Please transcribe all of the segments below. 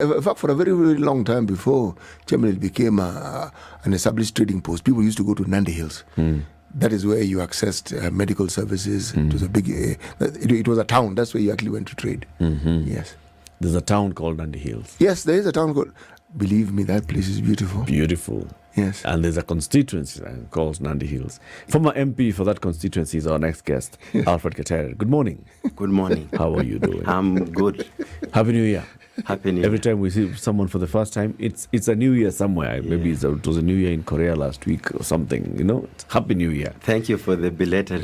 In fact, for a very, very long time before Chemelil became an established trading post, people used to go to Nandi Hills. That is where you accessed medical services. It was a big, it was a town. That's where you actually went to trade. Yes. There's a town called Nandi Hills. Yes, there is a town called, believe me, that place is beautiful. Beautiful. Yes. And there's a constituency called Nandi Hills. Former MP for that constituency is our next guest, ALFRED KETER. Good morning. Good morning. How are you doing? I'm good. Happy New Year. Happy New Year. Every time we see someone for the first time, it's a New Year somewhere. Yeah. Maybe it was a New Year in Korea last week or something. You know, Happy New Year. Thank you for the belated.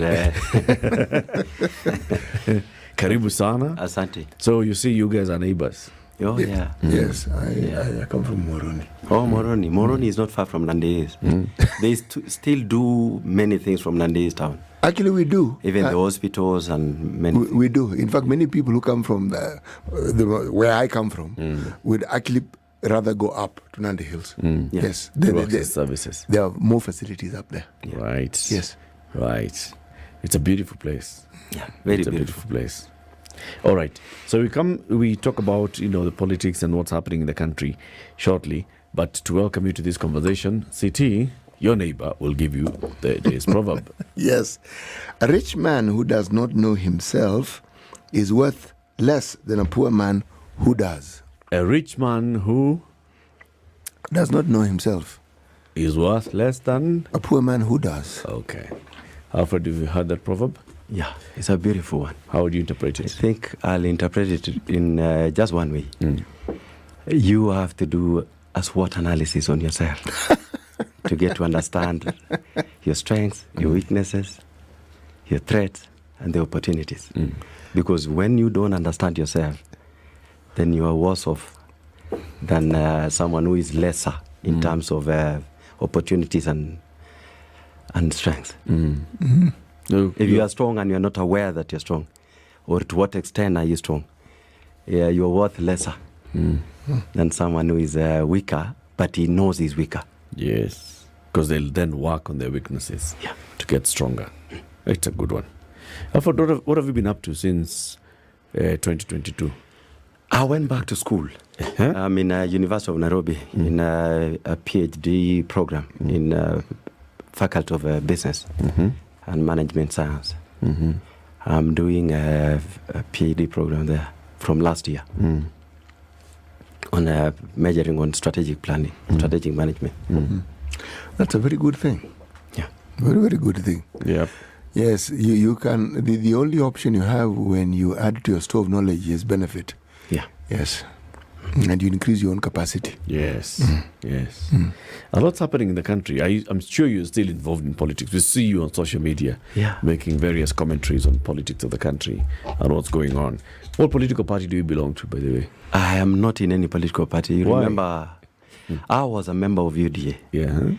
Karibu sana. Asante. So you see, you guys are neighbors. Oh yeah. Yes, I come from Moroni. Oh, Moroni. Moroni is not far from Nandi Hills. They still do many things from Nandi Hills town. Actually, we do. Even the hospitals and many. We do. In fact, many people who come from where I come from would actually rather go up to Nandi Hills. Yes. Services. There are more facilities up there. Yeah. Right. Yes. Right. It's a beautiful place. Yeah, very it's beautiful. A beautiful place. All right. So we talk about, the politics and what's happening in the country shortly. But to welcome you to this conversation, CT, your neighbor, will give you the day's proverb. Yes. A rich man who does not know himself is worth less than a poor man who does. A rich man who does not know himself is worth less than a poor man who does. Okay. Alfred, have you heard that proverb? Yeah, it's a beautiful one. How would you interpret it? I think I'll interpret it in just one way. You have to do a SWOT analysis on yourself to get to understand your strengths, your weaknesses, your threats, and the opportunities. Because when you don't understand yourself, then you are worse off than someone who is lesser in terms of opportunities and strengths. If you are strong and you are not aware that you're strong, or to what extent are you strong, you are worth lesser than someone who is weaker, but he knows he's weaker. Yes, because they'll then work on their weaknesses to get stronger. It's a good one. Alfred, what have you been up to since 2022? I went back to school. I'm in University of Nairobi in a PhD program in Faculty of Business and Management Science. I'm doing a PhD program there from last year on measuring on strategic planning, strategic management. That's a very good thing. Yeah. Very, very good thing. Yeah. Yes, you can, the only option you have when you add to your store of knowledge is benefit. Yeah. Yes. And you increase your own capacity. Yes. Yes. A lot's happening in the country. I'm sure you're still involved in politics. We see you on social media making various commentaries on politics of the country and what's going on. What political party do you belong to, by the way? I am not in any political party. You Why? Remember, I was a member of UDA. Yeah.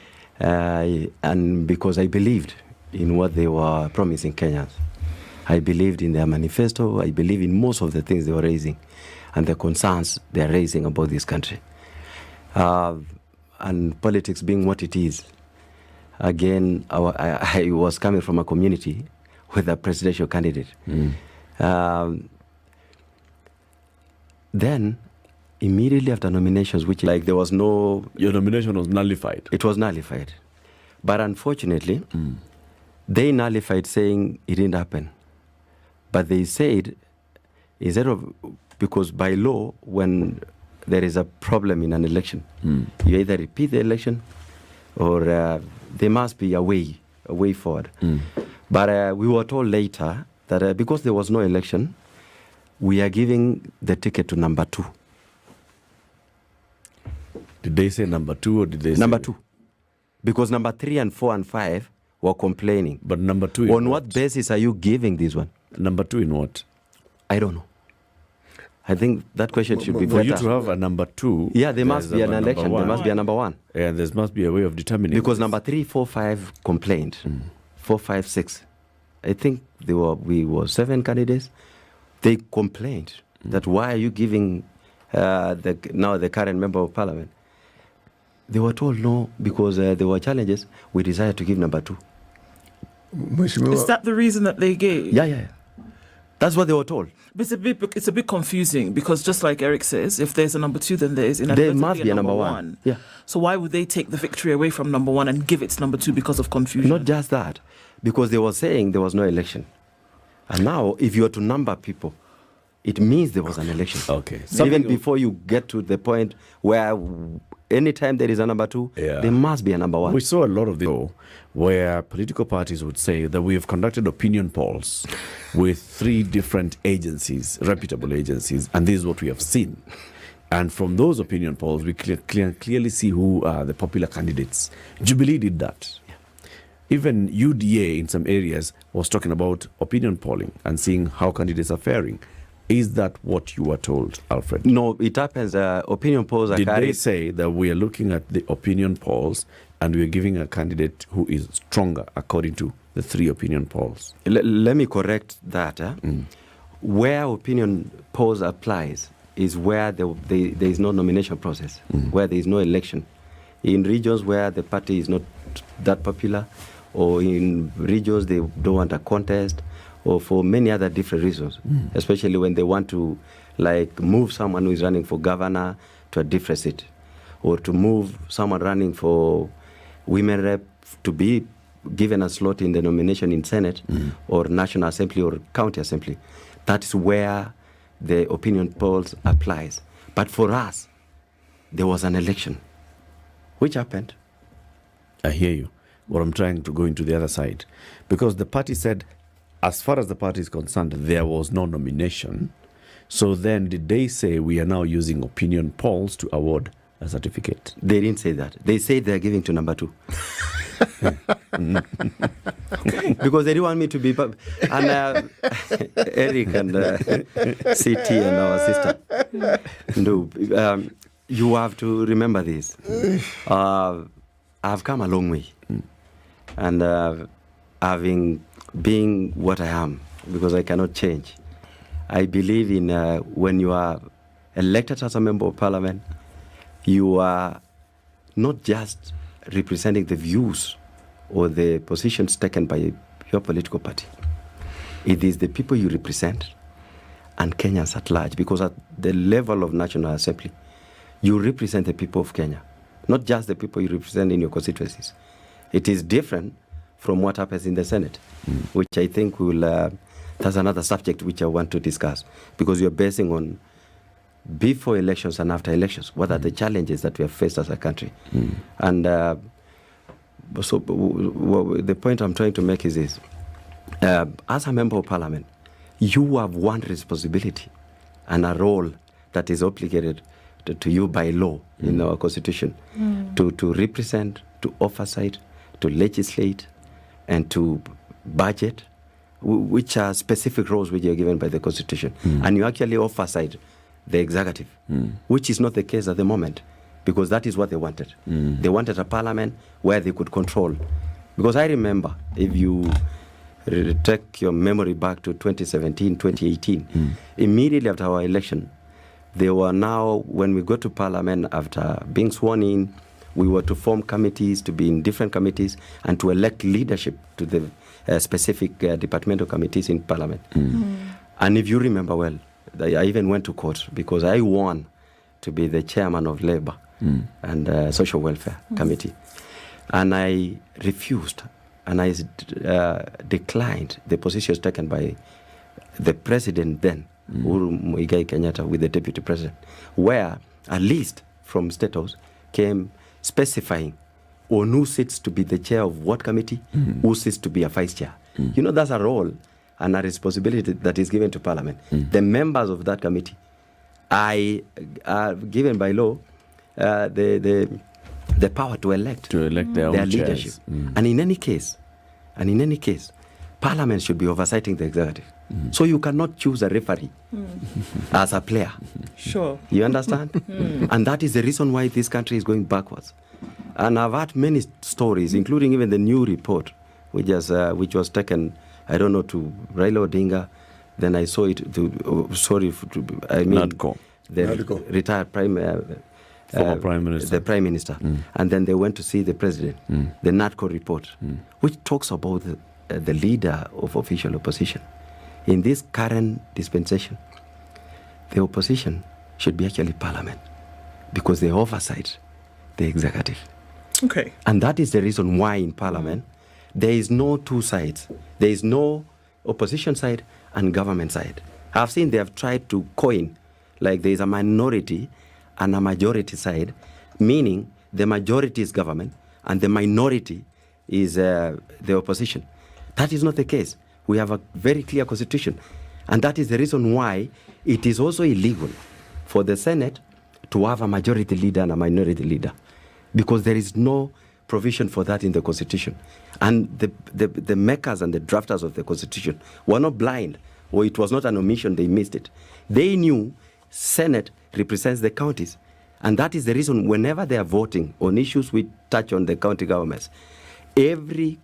And because I believed in what they were promising Kenyans. I believed in their manifesto. I believe in most of the things they were raising and the concerns they're raising about this country. And politics being what it is, again, I was coming from a community with a presidential candidate. Then, immediately after nominations, which like there was no... Your nomination was nullified. It was nullified. But unfortunately, they nullified saying it didn't happen. But they said, instead of... Because by law, when there is a problem in an election, you either repeat the election or there must be a way forward. But we were told later that because there was no election, we are giving the ticket to number 2. Did they say number 2 or did they say... Number 2. Because number 3 and 4 and 5 were complaining. But number 2 in on what basis are you giving this one? Number 2 in what? I don't know. I think that question should be for better. you to have a number 2. Yeah, there must be an election. There must be a number 1. Yeah, there must be a way of determining. Because number 3, 4, 5 complained. 4, 5, 6. I think we were 7 candidates. They complained that why are you giving the current member of parliament? They were told no because there were challenges. We decided to give number 2. Is that the reason that they gave? Yeah. That's what they were told. But it's a bit confusing because just like Eric says, if there's a number 2, then there must be a number 1. Yeah. So why would they take the victory away from number 1 and give it to number 2 because of confusion? Not just that, because they were saying there was no election. And now, if you are to number people, it means there was an election. Okay. Even before you get to the point where anytime there is a number 2, there must be a number 1. We saw a lot of this where political parties would say that we have conducted opinion polls with 3 different agencies, reputable agencies, and this is what we have seen. And from those opinion polls, we clearly see who are the popular candidates. Jubilee did that. Even UDA in some areas was talking about opinion polling and seeing how candidates are faring. Is that what you were told, Alfred? No, it happens. Opinion polls are Did carried. they say that we are looking at the opinion polls and we are giving a candidate who is stronger according to the 3 opinion polls? Let me correct that. Where opinion polls applies is where there is no nomination process, where there is no election. In regions where the party is not that popular, or in regions they don't want a contest, or for many other different reasons, especially when they want to move someone who is running for governor to a different seat, or to move someone running for women rep to be given a slot in the nomination in Senate or National Assembly or County Assembly. That is where the opinion polls applies. But for us, there was an election, which happened. I hear you. But I'm trying to go into the other side. Because the party said, as far as the party is concerned, there was no nomination. So then did they say we are now using opinion polls to award a certificate? They didn't say that. They said they're giving to number 2. Because they didn't want me to be... And Eric and CT and our sister. No, you have to remember this. I've come a long way. And being what I am, because I cannot change. I believe in when you are elected as a member of parliament, you are not just representing the views or the positions taken by your political party. It is the people you represent and Kenyans at large, because at the level of National Assembly, you represent the people of Kenya, not just the people you represent in your constituencies. It is different from what happens in the Senate, which I think that's another subject which I want to discuss, because you're basing on before elections and after elections. What are the challenges that we have faced as a country? And so the point I'm trying to make is this. As a member of parliament, you have one responsibility and a role that is obligated to you by law in our constitution, to represent, to oversight, to legislate, and to budget, which are specific roles which are given by the constitution. And you actually oversight the executive, which is not the case at the moment, because that is what they wanted. They wanted a parliament where they could control. Because I remember, if you take your memory back to 2017, 2018, immediately after our election, they were now, when we go to parliament after being sworn in, we were to form committees, to be in different committees, and to elect leadership to the specific departmental committees in parliament. And if you remember well, I even went to court because I won to be the chairman of Labour and Social Welfare Committee. And I refused, and I declined the positions taken by the president then, Uhuru Muigai Kenyatta, with the deputy president, where at least from State House came specifying on who sits to be the chair of what committee, who sits to be a vice chair. You know, that's a role and a responsibility that is given to Parliament. The members of that committee are given by law the power to elect their own leadership. And in any case, Parliament should be oversighting the executive. So you cannot choose a referee as a player. Sure. You understand? And that is the reason why this country is going backwards. And I've heard many stories, including even the new report, which was taken, I don't know, to Raila Odinga. Then I saw it to, Nadco. The retired former Prime Minister. The Prime Minister. And then they went to see the President, the Nadco report, which talks about the leader of official opposition. in this current dispensation, the opposition should be actually parliament, because they oversight the executive. Okay. And that is the reason why in parliament there is no two sides. There is no opposition side and government side. I've seen they have tried to coin, like there is a minority and a majority side, meaning the majority is government and the minority is the opposition. That is not the case. We have a very clear constitution. And that is the reason why it is also illegal for the Senate to have a majority leader and a minority leader, because there is no provision for that in the Constitution. And the makers and the drafters of the Constitution were not blind, or it was not an omission, they missed it. They knew Senate represents the counties. And that is the reason whenever they are voting on issues which touch on the county governments, every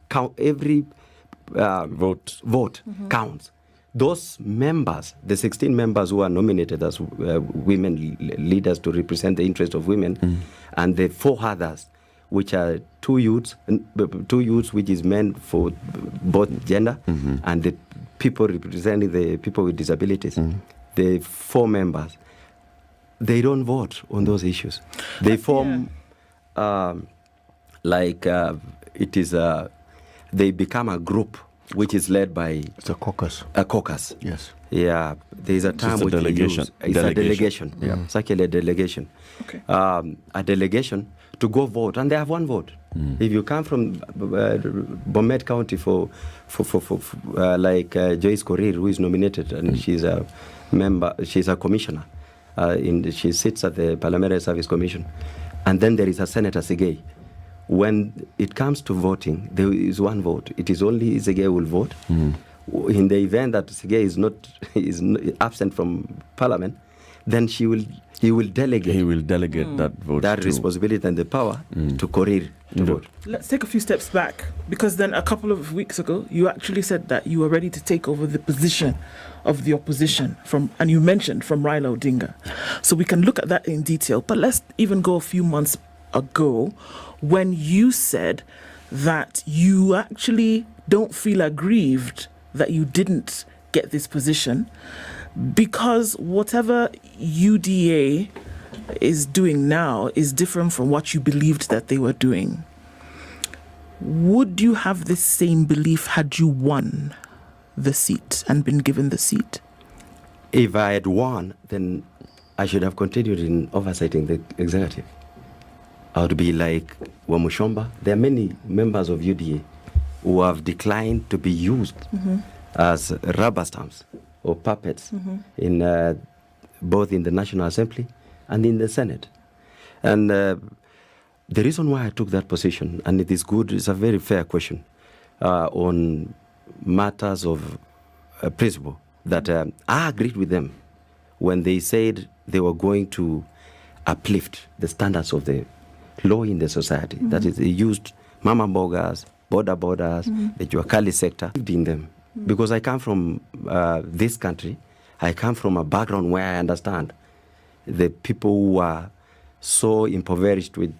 vote counts. Those members, the 16 members who are nominated as women leaders to represent the interest of women, and the 4 others, which are two youths, which is men for both gender, and the people representing the people with disabilities, the 4 members, they don't vote on those issues. They form, they become a group which is led by... It's a caucus. A caucus. Yes. Yeah, there's a term which delegation. It's a delegation. Yeah, it's actually a delegation. Okay. A delegation to go vote, and they have 1 vote. If you come from Bomet County for Joyce Korir, who is nominated, and she's a member, she's a commissioner. She sits at the Parliamentary Service Commission. And then there is a Senator Segei. When it comes to voting, there is 1 vote. It is only Segei who will vote. In the event that Segei is absent from Parliament, then he will delegate. He will delegate that vote. That responsibility and the power to Korir to vote. Let's take a few steps back, because then a couple of weeks ago, you actually said that you were ready to take over the position of the opposition and you mentioned from Raila Odinga. So we can look at that in detail, but let's even go a few months ago when you said that you actually don't feel aggrieved that you didn't get this position, because whatever UDA is doing now is different from what you believed that they were doing. Would you have this same belief had you won the seat and been given the seat? If I had won, then I should have continued in oversighting the executive. I would be like Wamushomba. There are many members of UDA who have declined to be used as rubber stamps or puppets in both in the National Assembly and in the Senate. And the reason why I took that position, and it is good, it's a very fair question, on matters of principle, that I agreed with them when they said they were going to uplift the standards of the law in the society. That is, they used mama bogas, borders, the Juakali sector in them. Because I come from this country, I come from a background where I understand the people who are so impoverished with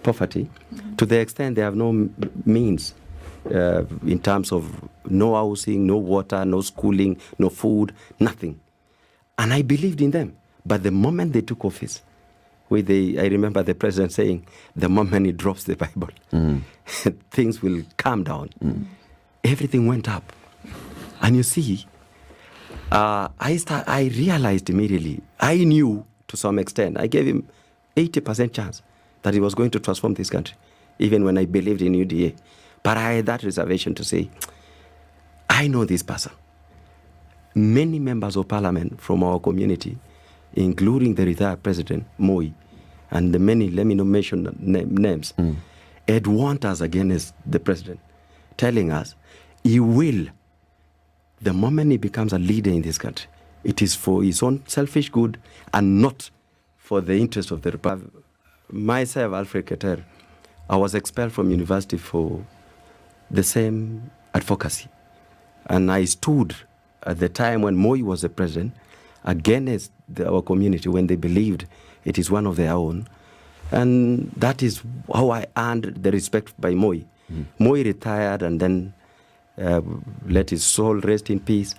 poverty, to the extent they have no means in terms of no housing, no water, no schooling, no food, nothing. And I believed in them. But the moment they took office, I remember the president saying, the moment he drops the Bible, things will calm down. Everything went up. And you see, I realized immediately, I knew to some extent, I gave him 80% chance that he was going to transform this country, even when I believed in UDA. But I had that reservation to say, I know this person. Many members of parliament from our community, including the retired president, Moi, and the many, let me not mention names, had warned us against the president, telling us he will, the moment he becomes a leader in this country, it is for his own selfish good and not for the interest of the Republic. Myself, ALFRED KETER, I was expelled from university for the same advocacy. And I stood at the time when Moi was the president against our community when they believed it is one of their own. And that is how I earned the respect by Moi. Moi retired, and then let his soul rest in peace,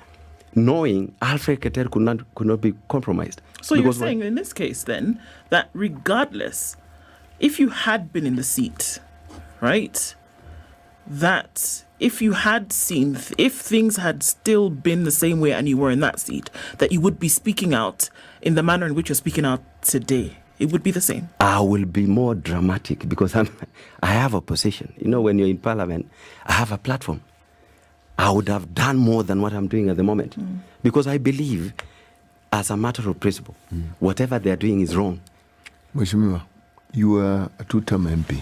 knowing ALFRED KETER could not be compromised. So you're saying in this case then that regardless, if you had been in the seat, right, that if you had seen, if things had still been the same way and you were in that seat, that you would be speaking out in the manner in which you're speaking out today? It would be the same. I will be more dramatic because I have a position. You know, when you're in parliament, I have a platform. I would have done more than what I'm doing at the moment because I believe, as a matter of principle, whatever they're doing is wrong. Mheshimiwa, you are a two-term MP.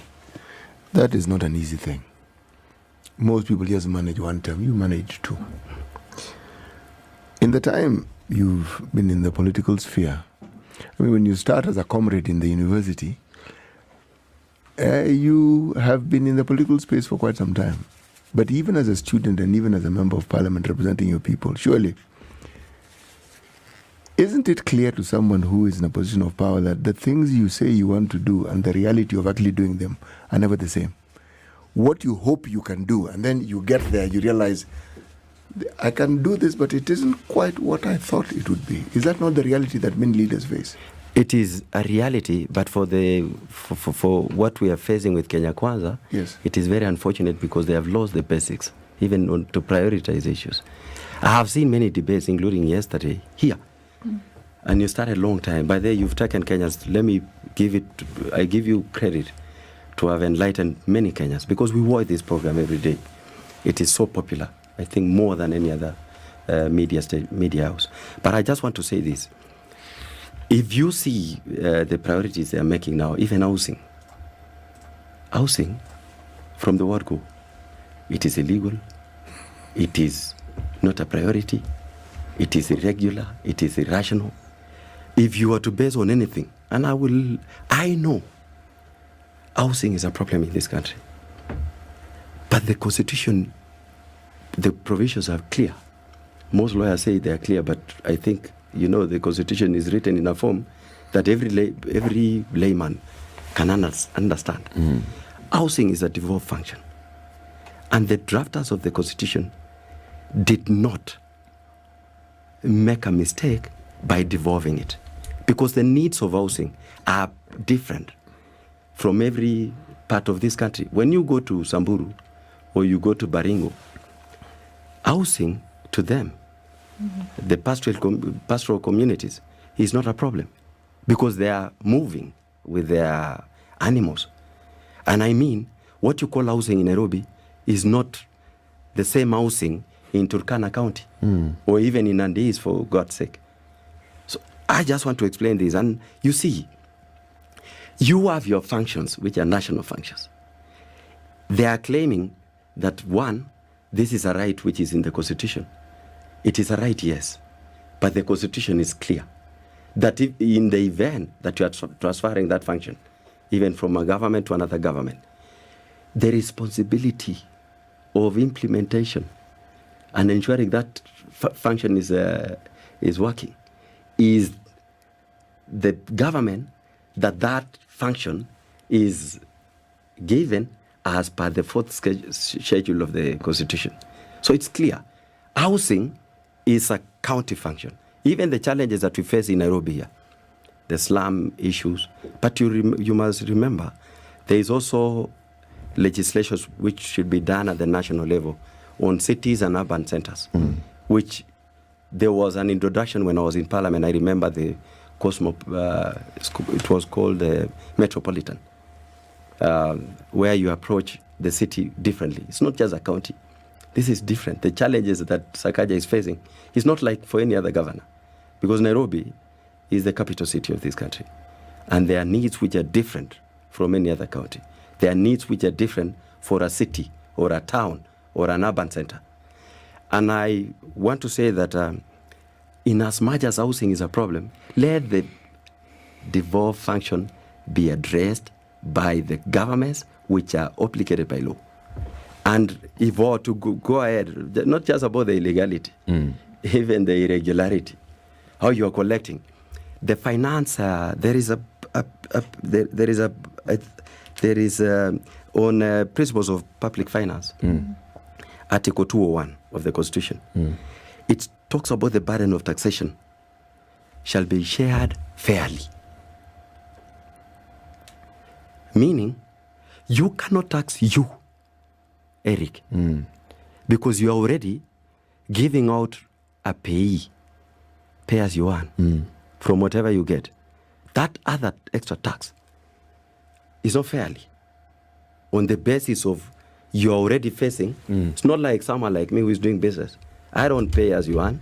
That is not an easy thing. Most people just manage one term. You manage two. In the time you've been in the political sphere, I mean, when you start as a comrade in the university, you have been in the political space for quite some time. But even as a student and even as a member of parliament representing your people, surely, isn't it clear to someone who is in a position of power that the things you say you want to do and the reality of actually doing them are never the same? What you hope you can do, and then you get there, you realize, I can do this, but it isn't quite what I thought it would be. Is that not the reality that many leaders face? It is a reality, but for what we are facing with Kenya Kwanza, yes, it is very unfortunate because they have lost the basics, even to prioritize issues. I have seen many debates, including yesterday, here. And you started a long time. By there, you've taken Kenyans. I give you credit to have enlightened many Kenyans because we watch this program every day. It is so popular, I think, more than any other media house. But I just want to say this. If you see the priorities they are making now, even housing, from the word go, it is illegal, it is not a priority, it is irregular, it is irrational. If you are to base on anything, and I know housing is a problem in this country, but the Constitution, the provisions are clear. Most lawyers say they are clear, but I think, the Constitution is written in a form that every layman can understand. Housing is a devolved function. And the drafters of the Constitution did not make a mistake by devolving it. Because the needs of housing are different from every part of this country. When you go to Samburu or you go to Baringo, housing to them, the pastoral communities, is not a problem because they are moving with their animals. And I mean, what you call housing in Nairobi is not the same housing in Turkana County or even in Nandi, for God's sake. So I just want to explain this. And you see, you have your functions, which are national functions. They are claiming that, one, this is a right which is in the Constitution. It is a right, yes, but the Constitution is clear that if in the event that you are transferring that function, even from a government to another government, the responsibility of implementation and ensuring that function is working is the government that function is given as per the fourth schedule of the Constitution. So it's clear. Housing is a county function. Even the challenges that we face in Nairobi here, the slum issues, but you must remember, there is also legislation which should be done at the national level on cities and urban centers, which there was an introduction when I was in Parliament. I remember it was called the Metropolitan, where you approach the city differently. It's not just a county. This is different. The challenges that Sakaja is facing is not like for any other governor, because Nairobi is the capital city of this country, and there are needs which are different from any other county. There are needs which are different for a city or a town or an urban center. And I want to say that in as much as housing is a problem, let the devolved function be addressed by the governments which are obligated by law. And if we were to go ahead, not just about the illegality, even the irregularity, how you are collecting, the finance, there is on principles of public finance. Article 201 of the Constitution. It talks about the burden of taxation shall be shared fairly. Meaning, you cannot tax you, Eric, because you are already giving out a pay as you earn from whatever you get. That other extra tax is not fairly on the basis of you're already facing. It's not like someone like me who is doing business. I don't pay as you earn.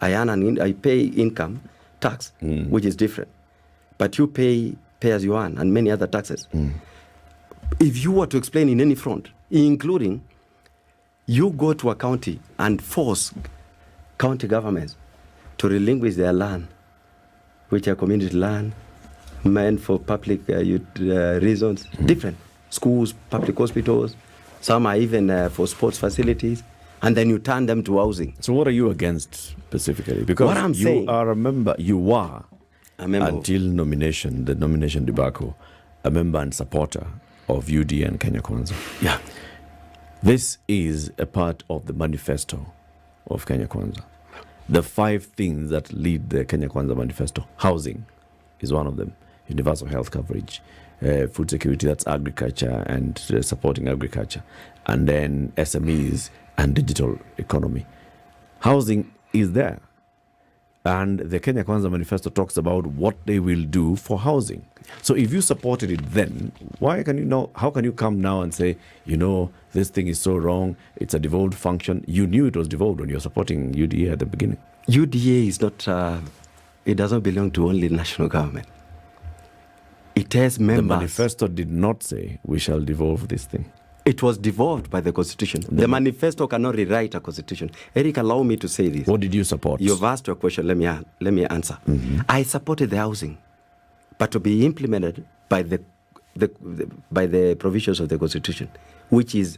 I pay income tax, which is different. But you pay as you earn and many other taxes. If you were to explain in any front, including you go to a county and force county governments to relinquish their land, which are community land, meant for public reasons, different. Schools, public hospitals, some are even for sports facilities, and then you turn them to housing. So what are you against specifically? Because what I'm saying, are a member, you were, until the nomination debacle, a member and supporter of UDA and Kenya Kwanza. Yeah. This is a part of the manifesto of Kenya Kwanza. The 5 things that lead the Kenya Kwanza manifesto. Housing is one of them. Universal health coverage, food security, that's agriculture and supporting agriculture, and then SMEs and digital economy. Housing is there. And the Kenya Kwanza manifesto talks about what they will do for housing. So if you supported it then, how can you come now and say, this thing is so wrong, it's a devolved function? You knew it was devolved when you were supporting UDA at the beginning. UDA is not, it doesn't belong to only national government. It has members. The manifesto did not say we shall devolve this thing. It was devolved by the Constitution. The manifesto cannot rewrite a Constitution. Eric, allow me to say this. What did you support? You've asked your question. Let me answer. I supported the housing, but to be implemented by the provisions of the Constitution, which is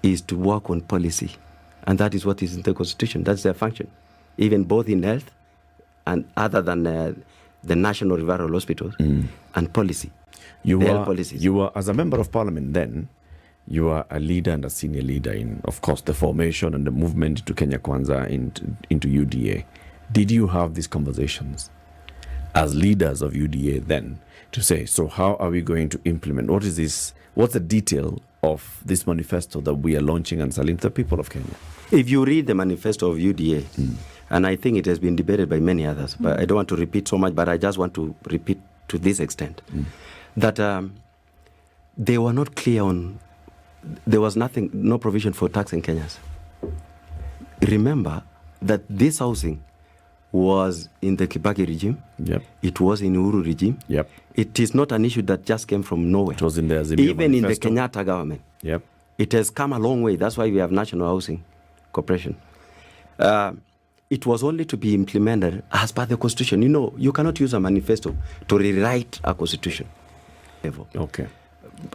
is to work on policy, and that is what is in the Constitution. That's their function, even both in health and other than the national referral hospitals and policy. You were, as a member of parliament then, you are a leader and a senior leader in, of course, the formation and the movement to Kenya Kwanza into UDA. Did you have these conversations as leaders of UDA then to say, so how are we going to implement? What's the detail of this manifesto that we are launching and selling to the people of Kenya? If you read the manifesto of UDA, and I think it has been debated by many others, but I don't want to repeat so much, but I just want to repeat to this extent. That they were not clear on, there was no provision for taxing Kenyans. Remember that this housing was in the Kibaki regime. Yep. It was in Uhuru regime. Yep. It is not an issue that just came from nowhere. It was in the Azimio even manifesto. In the Kenyatta government. Yep. It has come a long way. That's why we have National Housing Corporation. It was only to be implemented as per the Constitution. You cannot use a manifesto to rewrite a Constitution. Okay.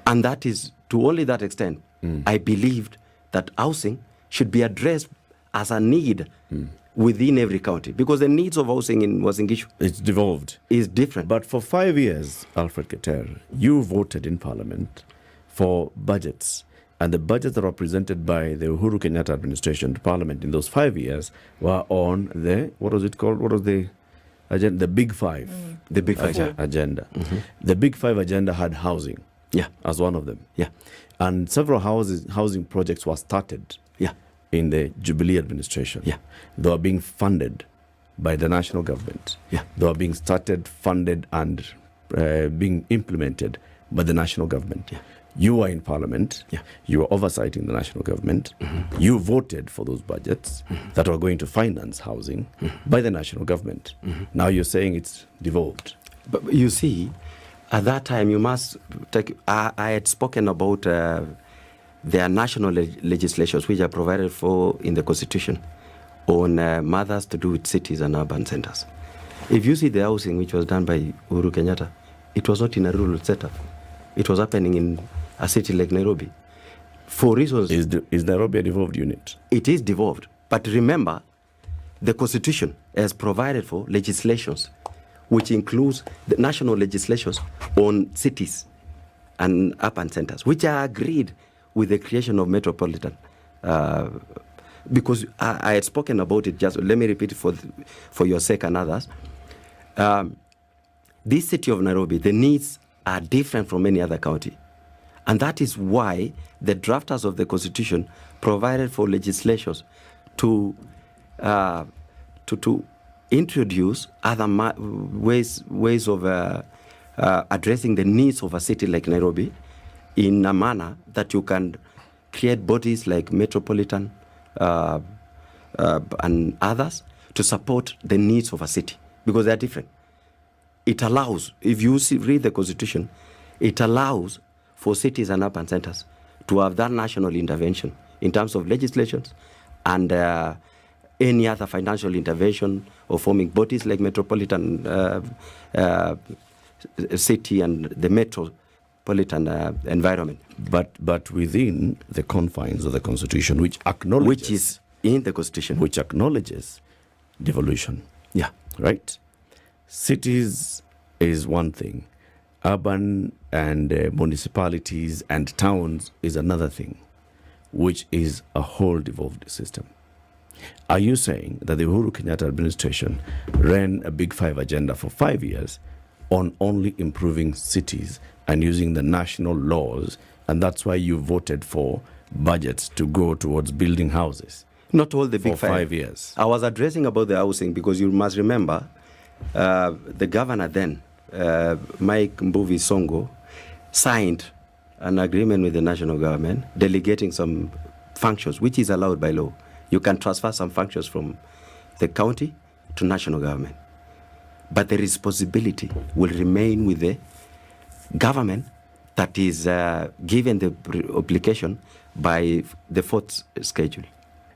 And that is to only that extent. I believed that housing should be addressed as a need within every county, because the needs of housing in Uasin Gishu, it's devolved, is different. But for 5 years, ALFRED KETER, you voted in Parliament for budgets, and the budgets that were presented by the Uhuru Kenyatta administration to Parliament in those 5 years were on the, what was it called? What was the agenda? The Big Five. The Big Five agenda. The Big Five agenda had housing as one of them. Yeah. And several housing projects were started in the Jubilee administration. Yeah. They were being funded by the national government. Yeah. They were being started, funded, and being implemented by the national government. Yeah. You were in Parliament. Yeah. You were oversighting the national government. You voted for those budgets that were going to finance housing by the national government. Now you're saying it's devolved. But you see, at that time, you must take. I had spoken about their national legislations, which are provided for in the Constitution, on matters to do with cities and urban centers. If you see the housing which was done by Uhuru Kenyatta, it was not in a rural setup. It was happening in a city like Nairobi. For reasons... Is Nairobi a devolved unit? It is devolved. But remember, the Constitution has provided for legislations, which includes the national legislations on cities and urban centers, which are agreed with the creation of metropolitan. Because I had spoken about it, just let me repeat it for your sake and others. This city of Nairobi, the needs are different from any other county. And that is why the drafters of the Constitution provided for legislations to introduce other ways of addressing the needs of a city like Nairobi in a manner that you can create bodies like metropolitan and others to support the needs of a city, because they are different. It allows, if you read the Constitution, it allows for cities and urban centers to have that national intervention in terms of legislations and any other financial intervention or forming bodies like metropolitan city and the metropolitan environment. But within the confines of the Constitution, which is in the Constitution, which acknowledges devolution. Yeah. Right? Cities is one thing. Urban and municipalities and towns is another thing, which is a whole devolved system. Are you saying that the Uhuru Kenyatta administration ran a Big Five agenda for 5 years on only improving cities and using the national laws, and that's why you voted for budgets to go towards building houses? Not all the Big for 5 years. I was addressing about the housing because you must remember the governor then, Mike Mbuvi Songo, signed an agreement with the national government delegating some functions, which is allowed by law. You can transfer some functions from the county to national government. But the responsibility will remain with the government that is given the obligation by the fourth schedule.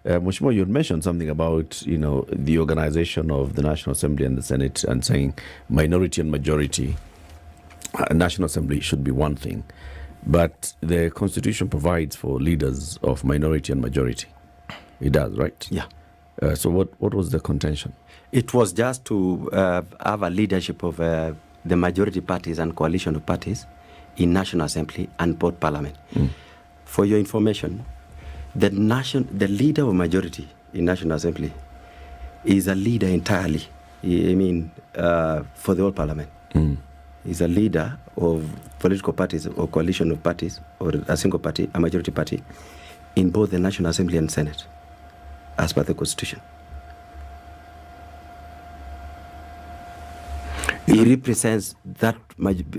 Mheshimiwa, you had mentioned something about, the organization of the National Assembly and the Senate and saying minority and majority. National Assembly should be one thing, but the Constitution provides for leaders of minority and majority. It does, right? Yeah. So what was the contention? It was just to have a leadership of the majority parties and coalition of parties in National Assembly and both Parliament. For your information, the leader of majority in National Assembly is a leader entirely, for the whole Parliament. He's a leader of political parties or coalition of parties or a single party, a majority party, in both the National Assembly and Senate, as per the Constitution. He represents that,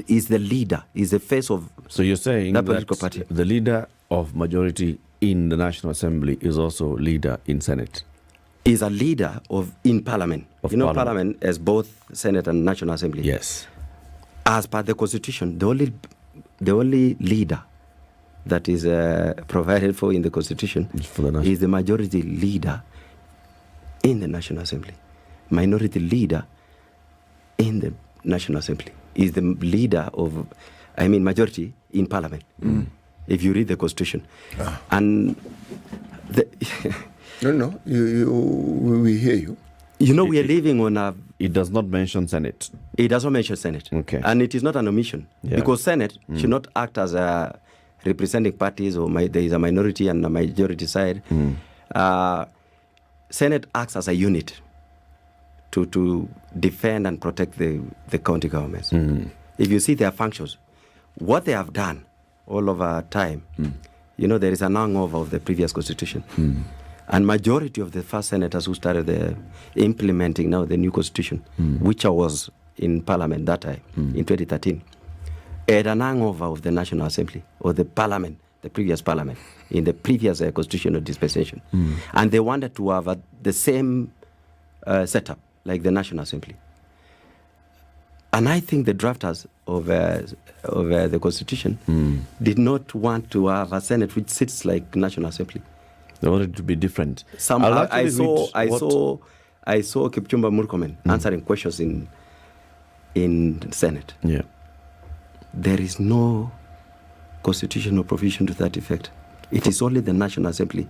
is the leader, is the face of. So you're saying that political party. The leader of majority in the National Assembly is also leader in Senate? Is a leader in Parliament. Parliament as both Senate and National Assembly. Yes. As per the Constitution, the only leader that is provided for in the Constitution is the majority leader in the National Assembly. Minority leader in the National Assembly is the leader of, majority in Parliament. If you read the Constitution. And No, we hear you. We are living on a... It does not mention Senate. It does not mention Senate. Okay. And it is not an omission. Yeah. Because Senate should not act as a representing parties or there is a minority and a majority side. Senate acts as a unit to defend and protect the county governments. If you see their functions, what they have done all over time, there is an hangover of the previous Constitution. And majority of the first senators who started implementing now the new Constitution, which I was in Parliament that time, in 2013, had an hangover of the National Assembly or the Parliament, the previous Parliament, in the previous constitutional dispensation. And they wanted to have the same setup like the National Assembly. And I think the drafters of the Constitution did not want to have a Senate which sits like National Assembly. They wanted it to be different. I saw Kipchumba Murkomen answering questions in Senate. Yeah. There is no constitutional provision to that effect. It is only the National Assembly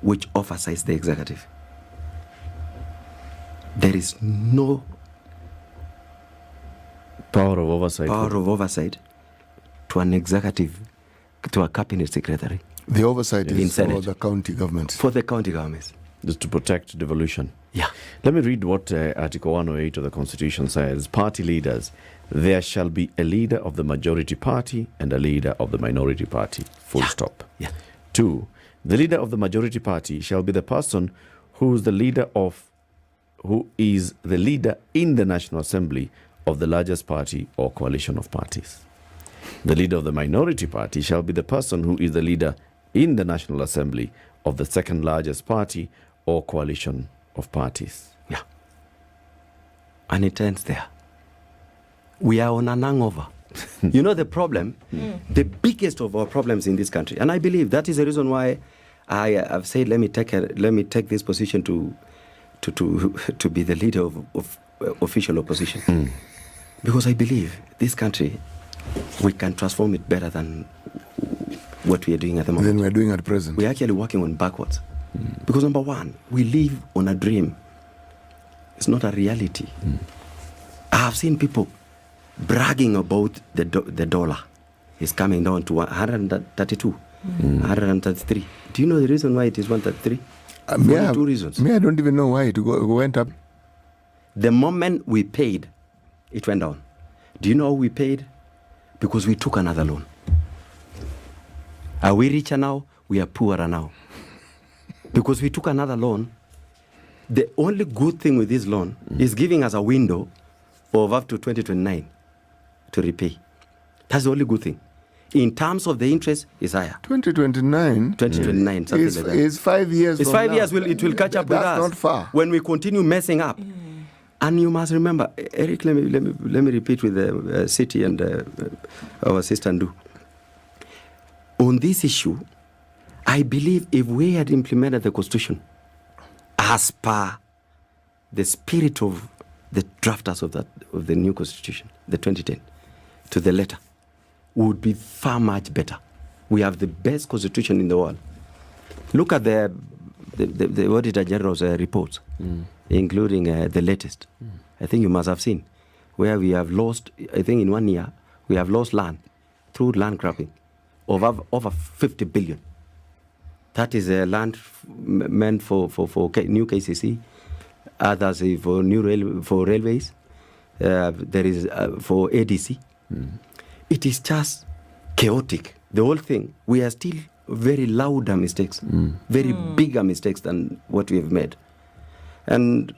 which oversights the executive. There is no power of oversight to an executive, to a cabinet secretary. The oversight in is for Senate. the county governments. For the county governments. Just to protect devolution. Yeah. Let me read what Article 108 of the Constitution says. Party leaders, there shall be a leader of the majority party and a leader of the minority party. Full stop. Yeah. 2, the leader of the majority party shall be the person who is the leader in the National Assembly of the largest party or coalition of parties. The leader of the minority party shall be the person who is the leader in the National Assembly of the second largest party or coalition of parties. Yeah. And it ends there. We are on an hangover. You know the problem, the biggest of our problems in this country, and I believe that is the reason why I have said let me take this position to be the leader of official opposition, because I believe this country, we can transform it better than what we are doing at the moment. Then we're doing at present. We're actually working on backwards, because number one, we live on a dream. It's not a reality. I have seen people bragging about the dollar. It's coming down to 132, 133. Do you know the reason why it is 133? For 2 reasons. I don't even know why it went up. The moment we paid, it went down. Do you know how we paid? Because we took another loan. Are we richer now? We are poorer now. Because we took another loan. The only good thing with this loan is giving us a window of up to 2029 to repay. That's the only good thing. In terms of the interest, is higher. 2029? 2029, something like that. Is 5 years It's from 5 now. years, it will catch up with us. That's not far. When we continue messing up. And you must remember, Eric, let me repeat with the city and our sister Ndu. On this issue, I believe if we had implemented the Constitution as per the spirit of the drafters of the new Constitution, the 2010, to the letter, would be far much better. We have the best Constitution in the world. Look at the Auditor General's reports, including the latest. I think you must have seen, where we have lost, I think in 1 year, we have lost land through land grabbing of over 50 billion. That is land meant for new KCC, others for for railways, there is for ADC. It is just chaotic. The whole thing. We are still very louder mistakes, very bigger mistakes than what we have made. And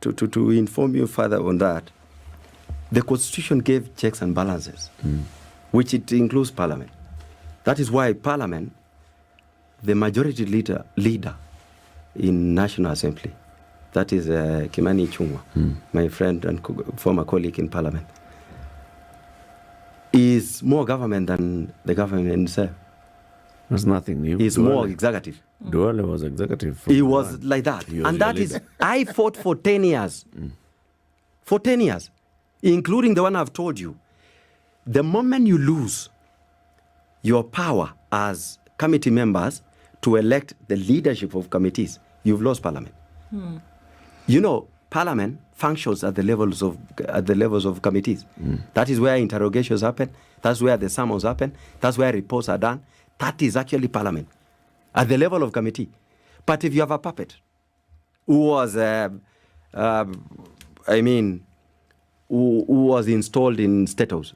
to inform you further on that, the Constitution gave checks and balances, which it includes Parliament. That is why Parliament, the majority leader in National Assembly, that is Kimani Ichung'wah, my friend and former colleague in Parliament, is more government than the government itself. There's nothing new. He's more executive. Duale was executive. He was like that. And that is, I fought for 10 years. For 10 years, including the one I've told you. The moment you lose your power as committee members to elect the leadership of committees, you've lost Parliament. You know, Parliament functions at the levels of committees. That is where interrogations happen. That's where the summons happen. That's where reports are done. That is actually Parliament at the level of committee. But if you have a puppet who was, who was installed in State House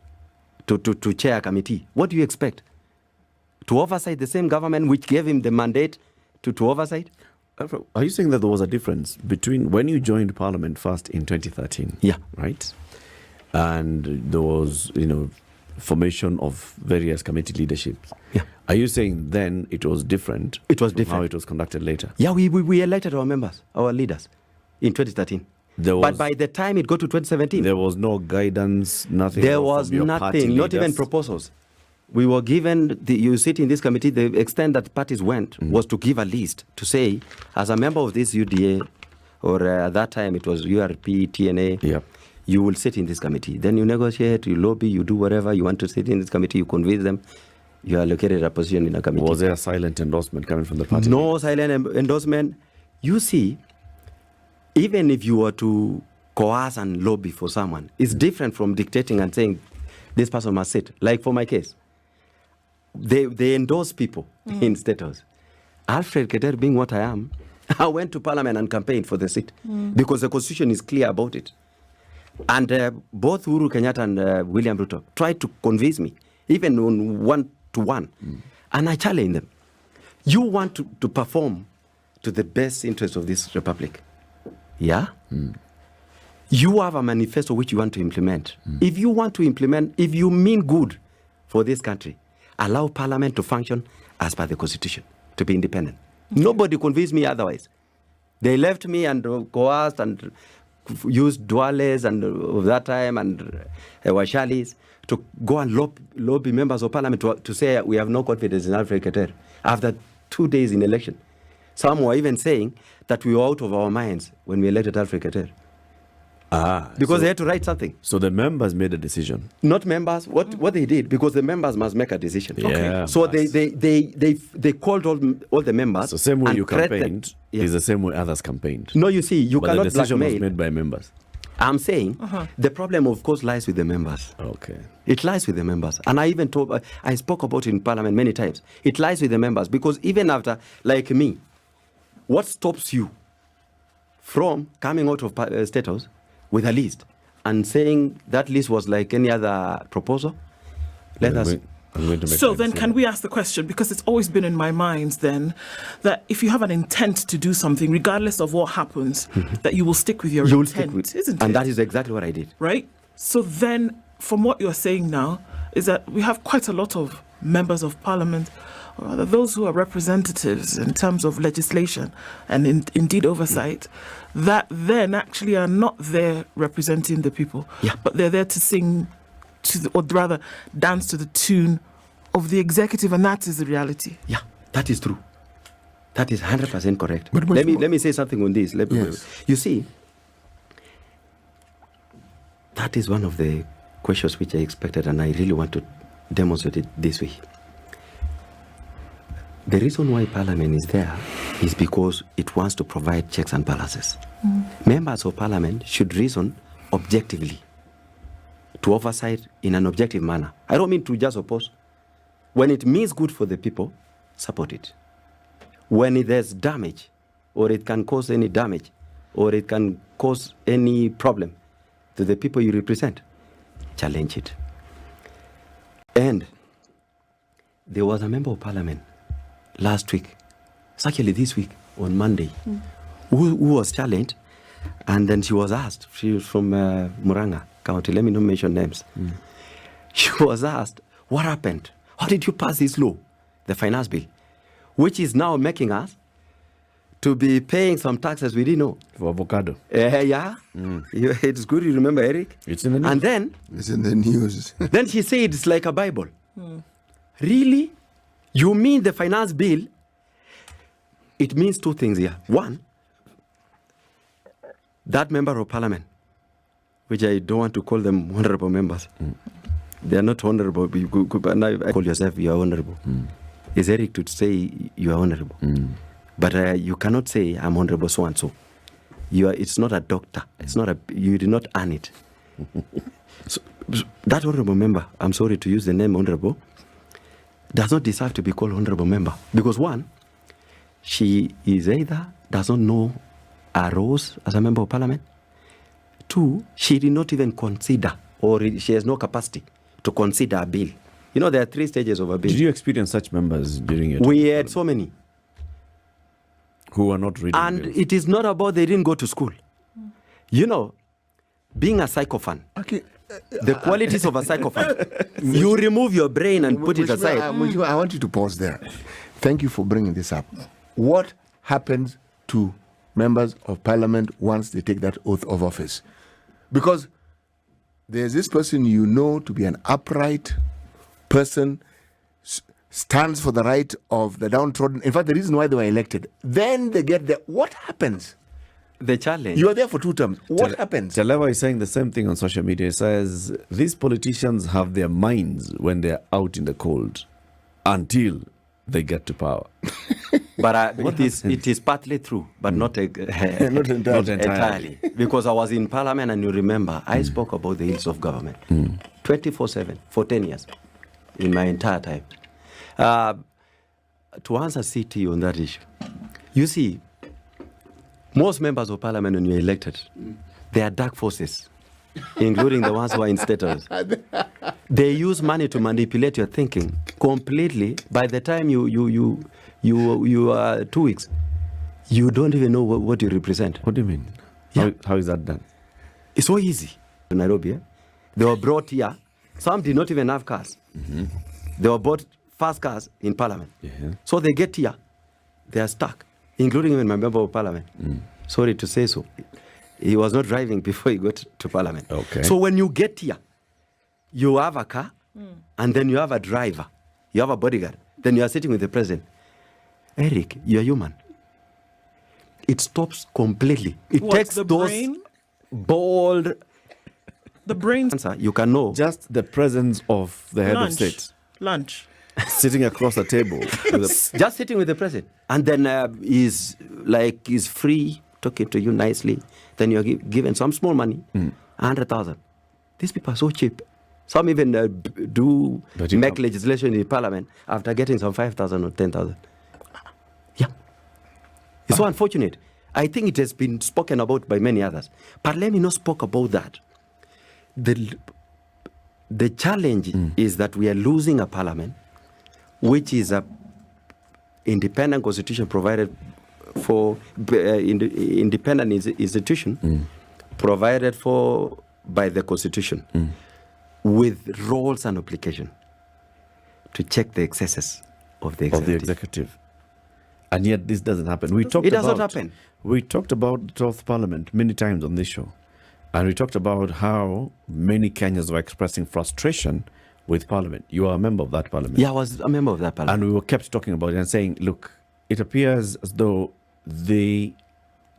to chair a committee, what do you expect? To oversight the same government which gave him the mandate to oversight? Are you saying that there was a difference between when you joined Parliament first in 2013? Yeah. Right? And there was, formation of various committee leaderships. Yeah. Are you saying then it was different? It was from different. How it was conducted later? Yeah, we elected our members, our leaders, in 2013. But by the time it got to 2017, there was no guidance, nothing. There was nothing, not even proposals. We were given, you sit in this committee, the extent that parties went was to give a list to say, as a member of this UDA, or at that time it was URP, TNA, you will sit in this committee. Then you negotiate, you lobby, you do whatever you want to sit in this committee, you convince them, you are allocated a position in a committee. Was there a silent endorsement coming from the party? No silent endorsement. You see, even if you were to coerce and lobby for someone, it's different from dictating and saying, this person must sit. Like for my case, they endorse people in State House. ALFRED KETER, being what I am, I went to Parliament and campaigned for the seat because the Constitution is clear about it. And both Uhuru Kenyatta and William Ruto tried to convince me, even on 1-to-1. And I challenged them. You want to perform to the best interest of this republic. Yeah? You have a manifesto which you want to implement. If you want to implement, if you mean good for this country, allow Parliament to function as per the Constitution, to be independent. Nobody convinced me otherwise. They left me and coerced and used duales and of that time and washalis to go and lobby members of Parliament to say we have no confidence in ALFRED KETER after 2 days in election. Some were even saying that we were out of our minds when we elected ALFRED KETER. Because they had to write something. So the members made a decision. Not members. What they did, because the members must make a decision. Yeah, so they called all the members. So same way and you campaigned is the same way others campaigned. No, you see, you but cannot the decision blackmail. was made by members. I'm saying the problem, of course, lies with the members. Okay. It lies with the members. And I even I spoke about it in Parliament many times. It lies with the members because even after, like me, what stops you from coming out of State House with a list and saying that list was like any other proposal? Let us. So then can we ask the question, because it's always been in my mind then, that if you have an intent to do something, regardless of what happens, that you will stick with your intent, isn't it? And that is exactly what I did. Right? So then, from what you're saying now, is that we have quite a lot of members of Parliament, or rather those who are representatives in terms of legislation and indeed oversight, that then actually are not there representing the people, but they're there to sing or rather dance to the tune of the executive, and that is the reality. Yeah, that is true. That is 100% correct. But let me say something on this. You see, that is one of the questions which I expected, and I really want to demonstrate it this way. The reason why Parliament is there is because it wants to provide checks and balances. Members of Parliament should reason objectively, to oversight in an objective manner. I don't mean to just oppose. When it means good for the people, support it. When there's damage, or it can cause any damage, or it can cause any problem to the people you represent, challenge it. And there was a member of Parliament last week, it's actually this week, on Monday, who was challenged, and then she was asked, she was from Muranga County, let me not mention names. She was asked, what happened? How did you pass this law, the finance bill, which is now making us to be paying some taxes we didn't know? For avocado. It's good you remember, Eric. It's in the news. And then... It's in the news. Then she said it's like a Bible. Really? You mean the finance bill? It means two things here. One, that member of Parliament, which I don't want to call them honorable members. They are not honorable. And I call yourself, you are honorable. It's Eric to say you are honorable. But you cannot say I'm honorable so and so. It's not a doctor. You did not earn it. So, that honorable member, I'm sorry to use the name honorable, does not deserve to be called honorable member. Because one, she is either does not know her roles as a member of Parliament. Two, she did not even consider, or she has no capacity to consider a bill. You know, there are 3 stages of a bill. Did you experience such members during your time? We had so many. Who are not reading And bills. it is not about they didn't go to school. You know, being a psychophone, the qualities of a psychophone, you remove your brain and put it aside. I want you to pause there. Thank you for bringing this up. What happens to members of Parliament once they take that oath of office? Because there's this person you know to be an upright person, stands for the right of the downtrodden. In fact, the reason why they were elected. Then they get there. What happens? The challenge. You are there for 2 terms. What happens? Jaleva is saying the same thing on social media. He says, these politicians have their minds when they're out in the cold until they get to power. But it is partly true, but not entirely. Because I was in Parliament, and you remember, I spoke about the ills of government 24/7 for 10 years in my entire time. To answer CT on that issue, you see, most members of parliament, when you're elected, they are dark forces, including the ones who are in state house. They use money to manipulate your thinking completely. By the time you are 2 weeks, you don't even know what you represent. What do you mean? Yeah. How is that done? It's so easy. In Nairobi, they were brought here. Some did not even have cars. They were bought fast cars in parliament. Yeah. So they get here, they are stuck, including even my member of parliament. Sorry to say so. He was not driving before he got to parliament. Okay. So when you get here, you have a car, and then you have a driver, you have a bodyguard, then you are sitting with the president. Eric, you're human. It stops completely. It takes the those brain? bold The brain. answer. You can know. Just the presence of the head of Lunch. state Lunch. sitting across the table. With Just sitting with the president, and then he's free, talking to you nicely. Then you're given some small money, 100,000. These people are so cheap. Some even make legislation in parliament after getting some 5,000 or 10,000. Yeah, it's so unfortunate. I think it has been spoken about by many others, but let me not speak about that. The challenge is that we are losing a parliament, which is a independent constitution provided for independent institution provided for by the constitution with roles and obligation to check the excesses of the executive. And yet this doesn't happen. It does not happen. We talked about the 12th Parliament many times on this show. And we talked about how many Kenyans were expressing frustration with Parliament. You are a member of that Parliament. Yeah, I was a member of that Parliament. And we were kept talking about it and saying, look, it appears as though they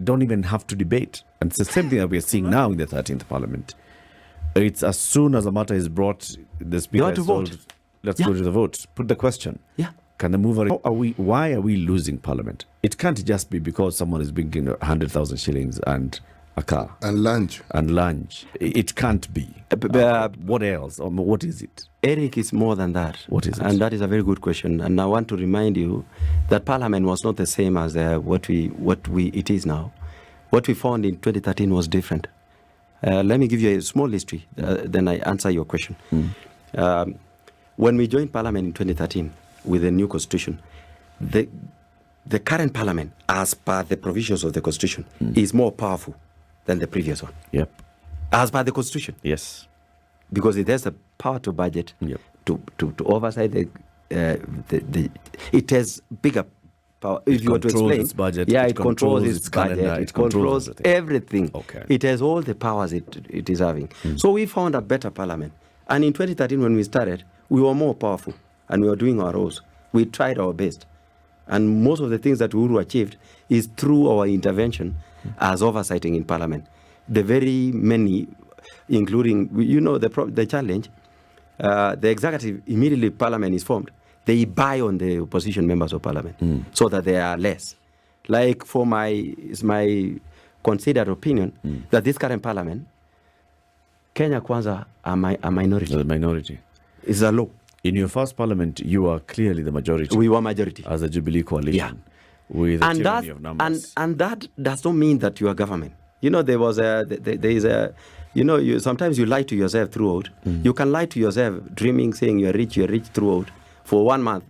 don't even have to debate. And it's the same thing that we are seeing now in the 13th Parliament. It's as soon as a matter is brought, the speaker have to is told, vote. let's go to the vote. Put the question. Yeah. Can the mover? Why are we losing Parliament? It can't just be because someone is bringing 100,000 shillings and a car And lunch. It can't be. What else? Or what is it? Eric, is more than that. What is it? And that is a very good question. And I want to remind you that Parliament was not the same as it is now. What we found in 2013 was different. Let me give you a small history, then I answer your question. When we joined Parliament in 2013 with the new constitution, the current Parliament, as per the provisions of the constitution, is more powerful than the previous one. Yep. As per the constitution. Yes. Because it has the power to budget, Yep. to oversight it has bigger power. If you were to explain, its budget, it controls its budget, calendar, it controls everything. Okay. It has all the powers it is having. So we found a better Parliament. And in 2013, when we started, we were more powerful and we were doing our roles. We tried our best. And most of the things that Uhuru achieved is through our intervention as oversighting in Parliament. The very many, including, the challenge, the executive, immediately Parliament is formed, they buy on the opposition members of Parliament so that they are less. Like it's my considered opinion that this current Parliament, Kenya Kwanza are a minority. The minority. It's a law. In your first Parliament, you are clearly the majority. We were majority. As a Jubilee coalition. Yeah. With a tyranny of numbers. And that does not mean that you are government. Sometimes you lie to yourself throughout. You can lie to yourself, dreaming, saying you're rich throughout for 1 month.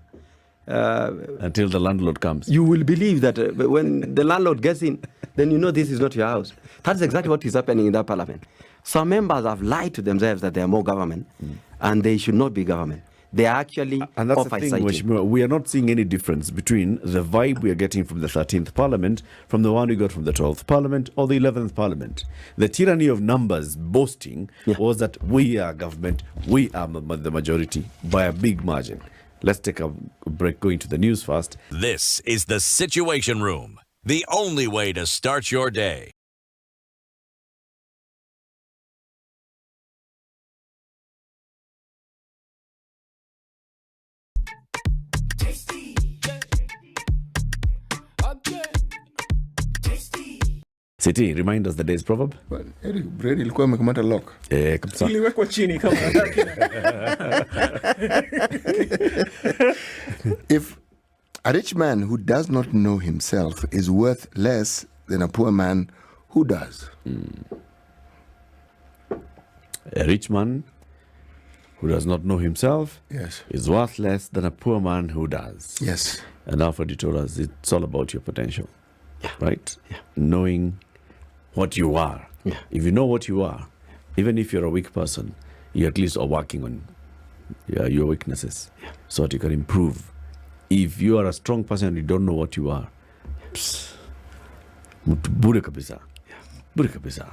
Until the landlord comes. You will believe that when the landlord gets in, then you know this is not your house. That's exactly what is happening in that Parliament. Some members have lied to themselves that they are more government, and they should not be government. They are actually and that's the thing, Mheshimiwa, we are not seeing any difference between the vibe we are getting from the 13th Parliament from the one we got from the 12th Parliament or the 11th Parliament. The tyranny of numbers boasting was that we are government, we are the majority by a big margin. Let's take a break, going to the news first. This is the Situation Room, the only way to start your day. City, remind us the day's proverb. Well, Eric, Brady ilikuwa amekamata lock. Kabisa. Iliwekwa chini kama If a rich man who does not know himself is worth less than a poor man who does. A rich man who does not know himself Yes. is worth less than a poor man who does. Yes. And Alfred told us it's all about your potential, right? Yeah. Knowing what you are. Yeah. If you know what you are, even if you're a weak person, you at least are working on your weaknesses so that you can improve. If you are a strong person and you don't know what you are, bure kabisa. Bure kabisa.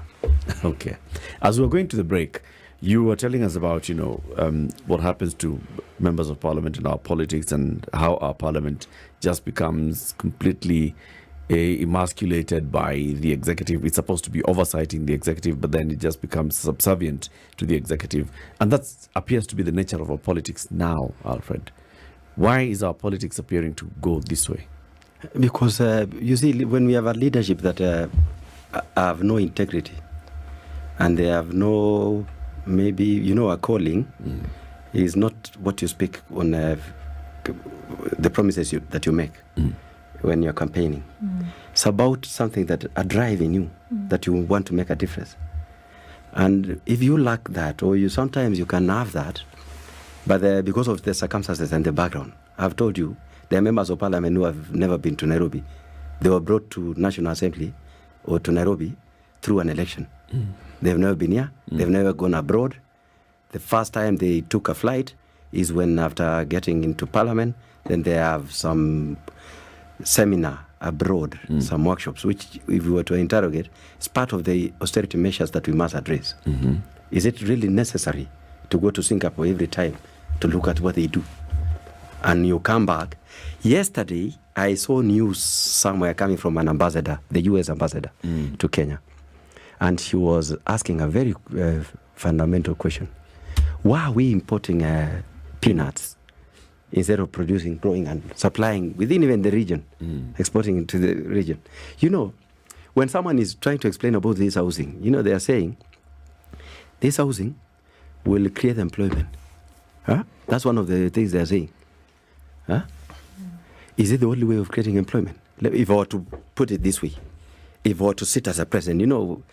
Okay. As we're going to the break, you were telling us about, what happens to members of parliament in our politics and how our parliament just becomes completely emasculated by the executive. It's supposed to be oversighting the executive, but then it just becomes subservient to the executive. And that appears to be the nature of our politics now, Alfred. Why is our politics appearing to go this way? Because, you see, when we have a leadership that have no integrity and they have no, maybe, a calling is not what you speak on the promises that you make when you're campaigning. It's about something that a drive in you that you want to make a difference. And if you lack that, or sometimes you can have that, but because of the circumstances and the background, I've told you, there are members of parliament who have never been to Nairobi. They were brought to National Assembly or to Nairobi through an election. They've never been here. They've never gone abroad. The first time they took a flight is when, after getting into parliament, then they have some seminar abroad, some workshops, which, if we were to interrogate, is part of the austerity measures that we must address. Is it really necessary to go to Singapore every time to look at what they do? And you come back. Yesterday, I saw news somewhere coming from an ambassador, the US ambassador to Kenya. And she was asking a very fundamental question. Why are we importing peanuts instead of producing, growing, and supplying within even the region, exporting into the region? When someone is trying to explain about this housing, they are saying, this housing will create employment. That's one of the things they are saying. Is it the only way of creating employment? If I were to put it this way, if I were to sit as a president,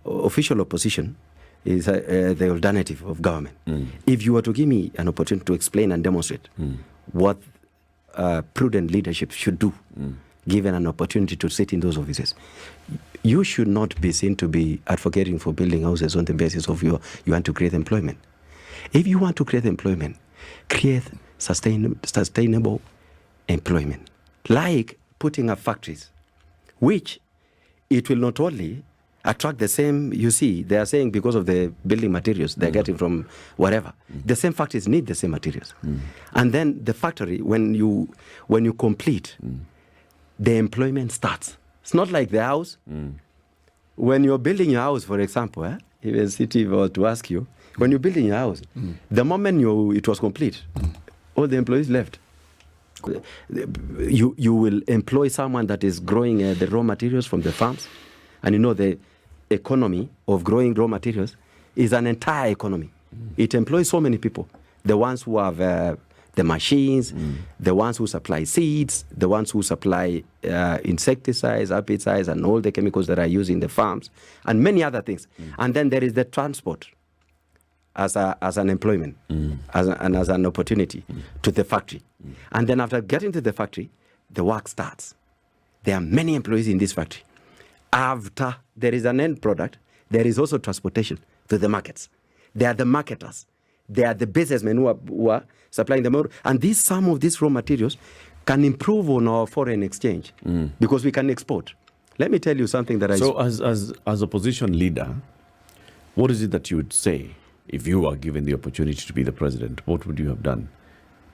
official opposition is the alternative of government. If you were to give me an opportunity to explain and demonstrate what prudent leadership should do, given an opportunity to sit in those offices, you should not be seen to be advocating for building houses on the basis of you want to create employment. If you want to create employment, create sustainable employment, like putting up factories, which it will not only attract the same, they are saying because of the building materials they're getting from whatever, the same factories need the same materials. And then the factory, when you complete, the employment starts. It's not like the house. When you're building your house, for example, if a city were to ask you, when you're building your house, the moment it was complete, all the employees left. You will employ someone that is growing the raw materials from the farms. And the economy of growing raw materials is an entire economy. It employs so many people. The ones who have the machines, the ones who supply seeds, the ones who supply insecticides, herbicides, and all the chemicals that are used in the farms, and many other things. And then there is the transport as an employment, as an opportunity to the factory. And then after getting to the factory, the work starts. There are many employees in this factory. After there is an end product, there is also transportation to the markets. They are the marketers. They are the businessmen who are supplying the material. And some of these raw materials can improve on our foreign exchange because we can export. Let me tell you something that So as opposition leader, what is it that you would say if you were given the opportunity to be the president? What would you have done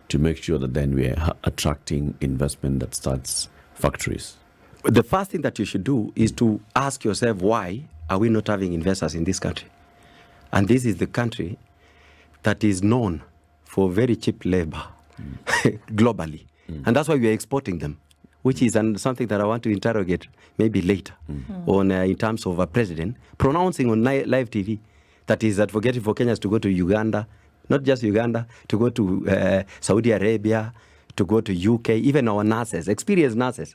to make sure that then we are attracting investment that starts factories? The first thing that you should do is to ask yourself, why are we not having investors in this country? And this is the country that is known for very cheap labor globally. And that's why we are exporting them. which is something that I want to interrogate maybe later on in terms of a president pronouncing on live TV that is advocating for Kenyans to go to Uganda, not just Uganda, to go to Saudi Arabia, to go to UK, even our nurses, experienced nurses,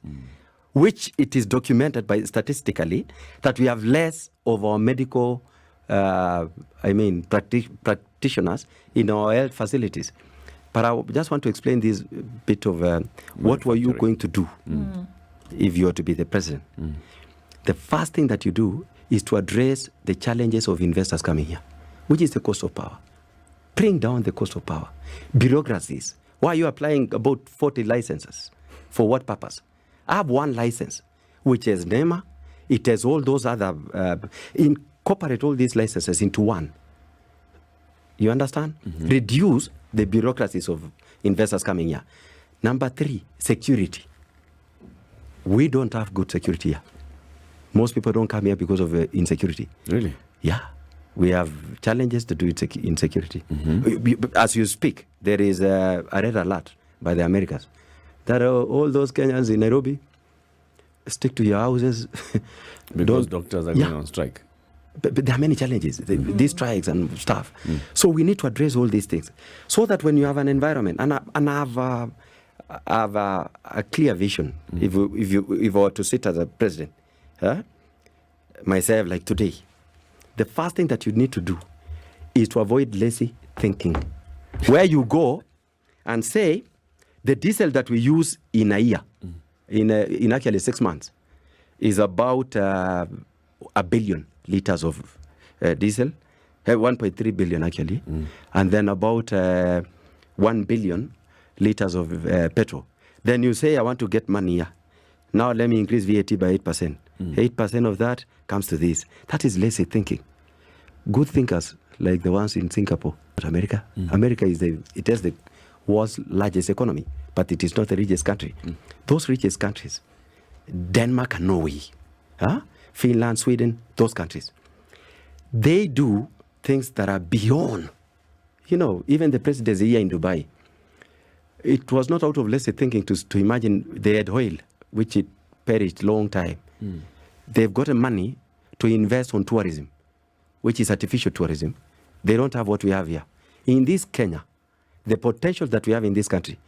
which it is documented by statistically that we have less of our medical, practitioners in our health facilities. But I just want to explain this bit of what were you going to do if you were to be the president. The first thing that you do is to address the challenges of investors coming here, which is the cost of power. Bring down the cost of power. Bureaucracies. Why are you applying about 40 licenses? For what purpose? I have one license, which is NEMA. It has all those other, incorporate all these licenses into one. You understand? Reduce the bureaucracies of investors coming here. Number 3, security. We don't have good security here. Most people don't come here because of insecurity. Really? Yeah. We have challenges to do insecurity. As you speak, there is a red alert by the Americans that all those Kenyans in Nairobi, stick to your houses. Because doctors are going on strike. But there are many challenges, these strikes and stuff. So we need to address all these things so that when you have an environment, and I have a clear vision, if I were to sit as a president, myself like today, the first thing that you need to do is to avoid lazy thinking. Where you go and say, the diesel that we use in a year, in actually 6 months, is about 1 billion liters of diesel, 1.3 billion actually, and then about 1 billion liters of petrol. Then you say, I want to get money here. Now let me increase VAT by 8%. 8% of that comes to this. That is lazy thinking. Good thinkers, like the ones in Singapore, America. America has the world's largest economy, but it is not the richest country. Those richest countries, Denmark and Norway, Finland, Sweden, those countries, they do things that are beyond. You know, even the president here in Dubai, it was not out of lazy thinking to imagine they had oil, which it perished long time. They've got money to invest on tourism, which is artificial tourism. They don't have what we have here. In this Kenya, the potential that we have in this country,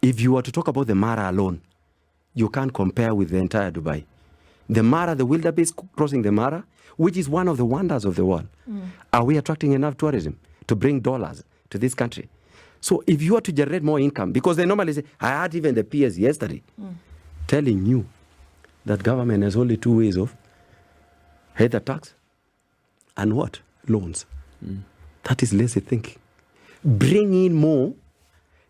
if you were to talk about the Mara alone, you can't compare with the entire Dubai. The Mara, the wildebeest crossing the Mara, which is one of the wonders of the world. Are we attracting enough tourism to bring dollars to this country? So if you are to generate more income, because they normally say, I had even the PS yesterday telling you that government has only 2 ways of either tax and what? Loans. That is lazy thinking. Bring in more.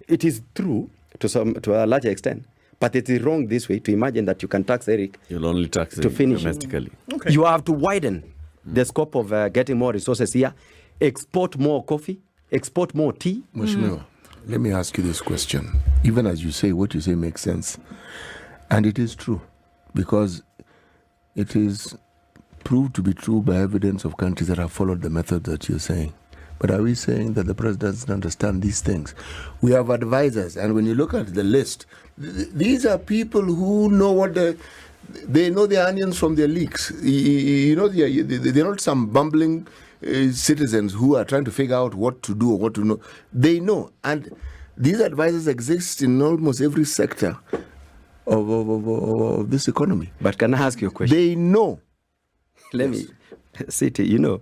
It is true to a larger extent, but it is wrong this way to imagine that you can tax Eric. You'll only tax to finish domestically. Okay. You have to widen the scope of getting more resources here, export more coffee, export more tea. Mheshimiwa, let me ask you this question. Even as you say, what you say makes sense. And it is true, because it is proved to be true by evidence of countries that have followed the method that you're saying. But are we saying that the president doesn't understand these things? We have advisors, and when you look at the list, these are people who know what they know the onions from their leeks. You know, they're not some bumbling citizens who are trying to figure out what to do or what to know. They know, and these advisors exist in almost every sector of this economy. But can I ask you a question? They know. Let me, City, you know,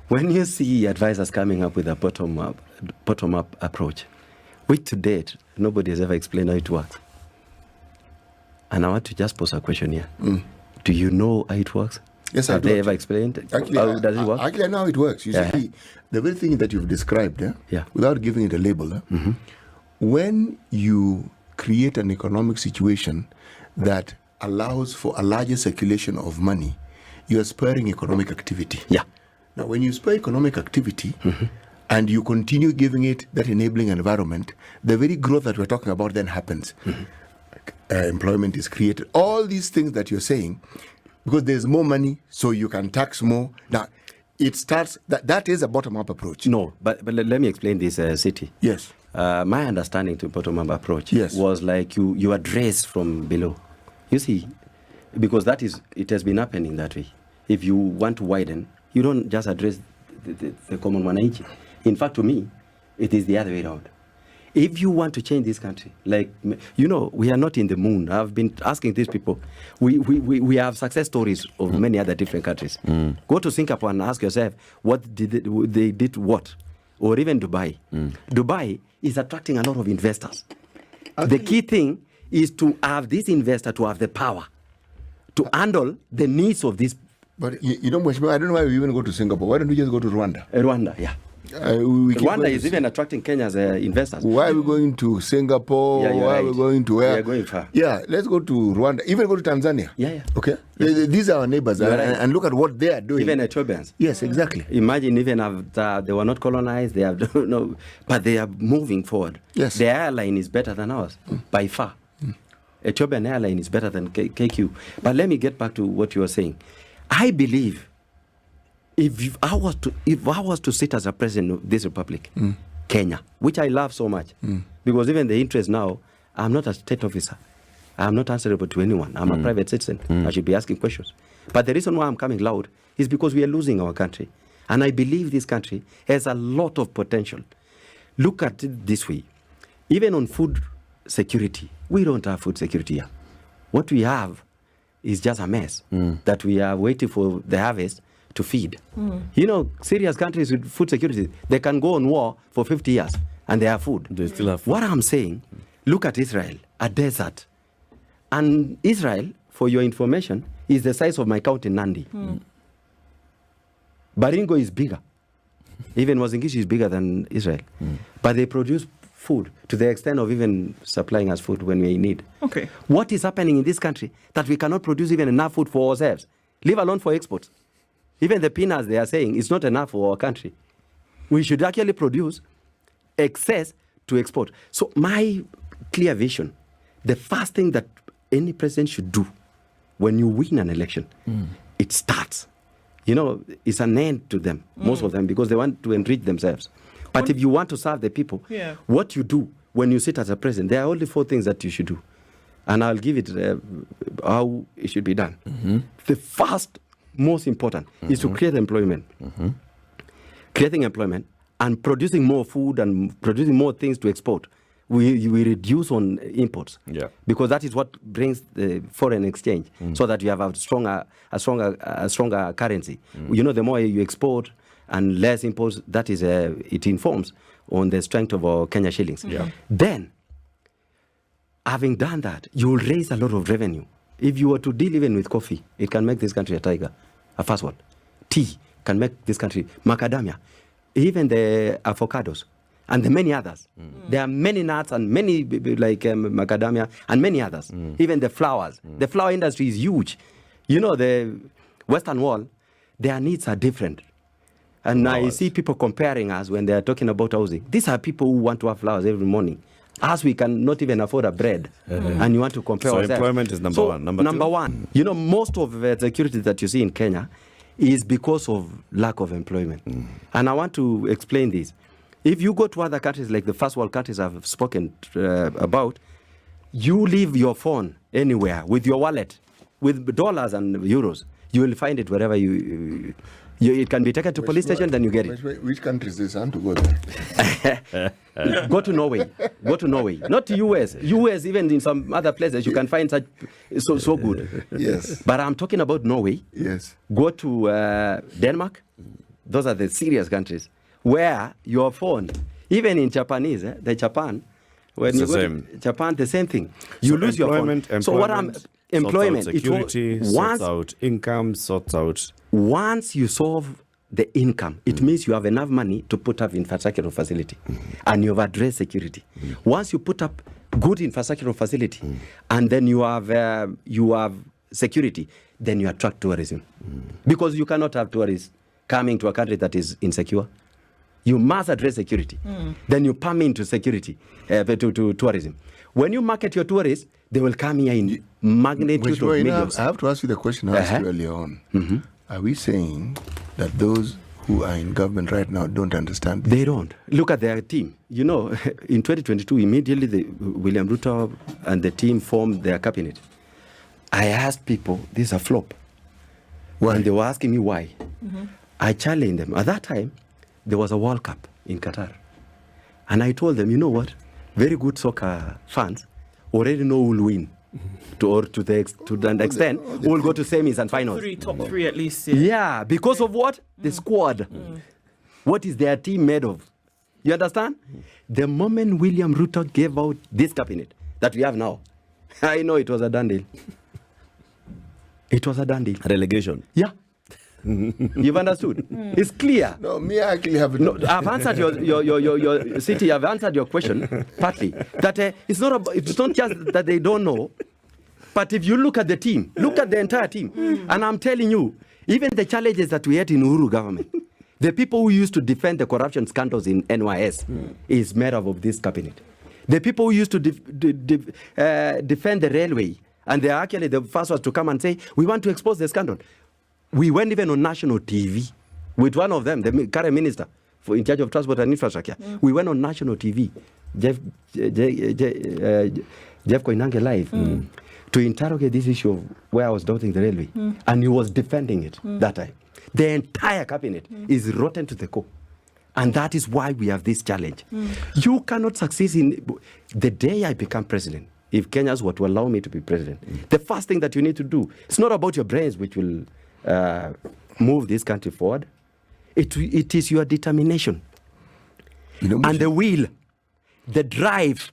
when you see advisors coming up with a bottom-up approach, which to date, nobody has ever explained how it works. And I want to just pose a question here. Do you know how it works? Yes, Have they ever explained actually, how does it work? Actually, I know how it works. You see, the very thing that you've described, without giving it a label, when you create an economic situation that allows for a larger circulation of money, you are spurring economic activity. Yeah. Now, when you spur economic activity and you continue giving it that enabling environment, the very growth that we're talking about then happens. Employment is created. All these things that you're saying, because there's more money, so you can tax more. Now, it starts, that is a bottom-up approach. No, but let me explain this, City. Yes. my understanding to bottom-up approach Yes. was like you address from below. You see, because it has been happening that way. If you want to widen, you don't just address the common wananchi. In fact, to me, it is the other way around. If you want to change this country, like, we are not in the moon. I've been asking these people. We have success stories of many other different countries. Go to Singapore and ask yourself, what they did what? Or even Dubai. Dubai is attracting a lot of investors. The key thing is to have this investor to have the power to handle the needs of this. But I don't know why we even go to Singapore. Why don't we just go to Rwanda? Rwanda, yeah. Rwanda is even attracting Kenya's investors. Why are we going to Singapore? Yeah, why are we going to where? We are going far. Yeah, let's go to Rwanda. Even go to Tanzania. Yeah. Okay? These are our neighbors. And look at what they are doing. Even Ethiopians. Yes, exactly. Imagine even after they were not colonized, they have but they are moving forward. Yes. Their airline is better than ours, by far. Ethiopian airline is better than KQ. But let me get back to what you were saying. I believe if I was to sit as a president of this republic, Kenya, which I love so much, because even the interest now, I'm not a state officer. I'm not answerable to anyone. I'm a private citizen. I should be asking questions. But the reason why I'm coming loud is because we are losing our country. And I believe this country has a lot of potential. Look at it this way. Even on food security, we don't have food security here. What we have is just a mess that we are waiting for the harvest to feed. Serious countries with food security, they can go on war for 50 years and they have food. They still have food. What I'm saying, look at Israel, a desert. And Israel, for your information, is the size of my county, Nandi. Baringo is bigger. Even Wazingishu is bigger than Israel. But they produce food to the extent of even supplying us food when we need. Okay. What is happening in this country that we cannot produce even enough food for ourselves, leave alone for exports? Even the peanuts, they are saying, it's not enough for our country. We should actually produce excess to export. So my clear vision, the first thing that any president should do when you win an election, it starts. It's an end to them, most of them, because they want to enrich themselves. But if you want to serve the people, what you do when you sit as a president, there are only 4 things that you should do. And I'll give it how it should be done. The first, most important, is to create employment. Creating employment and producing more food and producing more things to export. We reduce on imports, because that is what brings the foreign exchange, so that you have a stronger currency. The more you export and less imports, that is it informs on the strength of our Kenya shillings. Then, having done that, you will raise a lot of revenue. If you were to deal even with coffee, it can make this country a tiger, a fast one. Tea can make this country macadamia, even the avocados. And the many others. There are many nuts and many like macadamia and many others. Even the flowers. The flower industry is huge. The Western world, their needs are different. And I see people comparing us when they are talking about housing. These are people who want to have flowers every morning. As we can not even afford a bread. And you want to compare ourselves. So employment is number one. Number one. Most of the security that you see in Kenya is because of lack of employment. And I want to explain this. If you go to other countries like the first world countries I've spoken about, you leave your phone anywhere with your wallet, with dollars and euros, you will find it wherever it can be taken to police station, then you get it. Which country is this? I want to go there. Go to Norway. Go to Norway. Not to US. US, even in some other places, you can find such so good. Yes. But I'm talking about Norway. Yes. Go to Denmark. Those are the serious countries where your phone, even in Japanese, Japan, when it's you the go same. to Japan, the same thing. You lose your phone. So what I'm employment, security, sorts out income, sorts out. Once you solve the income, it means you have enough money to put up infrastructural facility, and you've addressed security. Once you put up good infrastructural facility, and then you have security, then you attract tourism, because you cannot have tourists coming to a country that is insecure. You must address security. Then you pump into security, to tourism. When you market your tourists, they will come here in magnitude of millions. I have to ask you the question I asked you earlier on. Are we saying that those who are in government right now don't understand this. They don't. Look at their team. You know, in 2022, immediately William Ruto and the team formed their cabinet. I asked people, this is a flop. Why? And they were asking me why. I challenged them. At that time, there was a World Cup in Qatar. And I told them, you know what? Very good soccer fans already know who will win. To an extent, who will go to semis and finals. Top three at least. Yeah, because of what? The squad. What is their team made of? You understand? The moment William Ruto gave out this cabinet that we have now, I know it was a done deal. It was a done deal. Relegation. Yeah. You've understood? It's clear. No, me I actually have No, I've answered your city. I've answered your question partly. That it's not just that they don't know, but if you look at the team, look at the entire team, and I'm telling you, even the challenges that we had in Uhuru government, the people who used to defend the corruption scandals in NYS is made up of this cabinet. The people who used to defend the railway, and they're actually the first ones to come and say, we want to expose the scandal. We went even on national TV with one of them, the current minister in charge of transport and infrastructure. We went on national TV, Jeff Koinange live, to interrogate this issue of where I was doubting the railway. And he was defending it that time. The entire cabinet is rotten to the core. And that is why we have this challenge. You cannot succeed in the day I become president. If Kenyans were to allow me to be president, the first thing that you need to do, it's not about your brains which will move this country forward. It is your determination and the will, the drive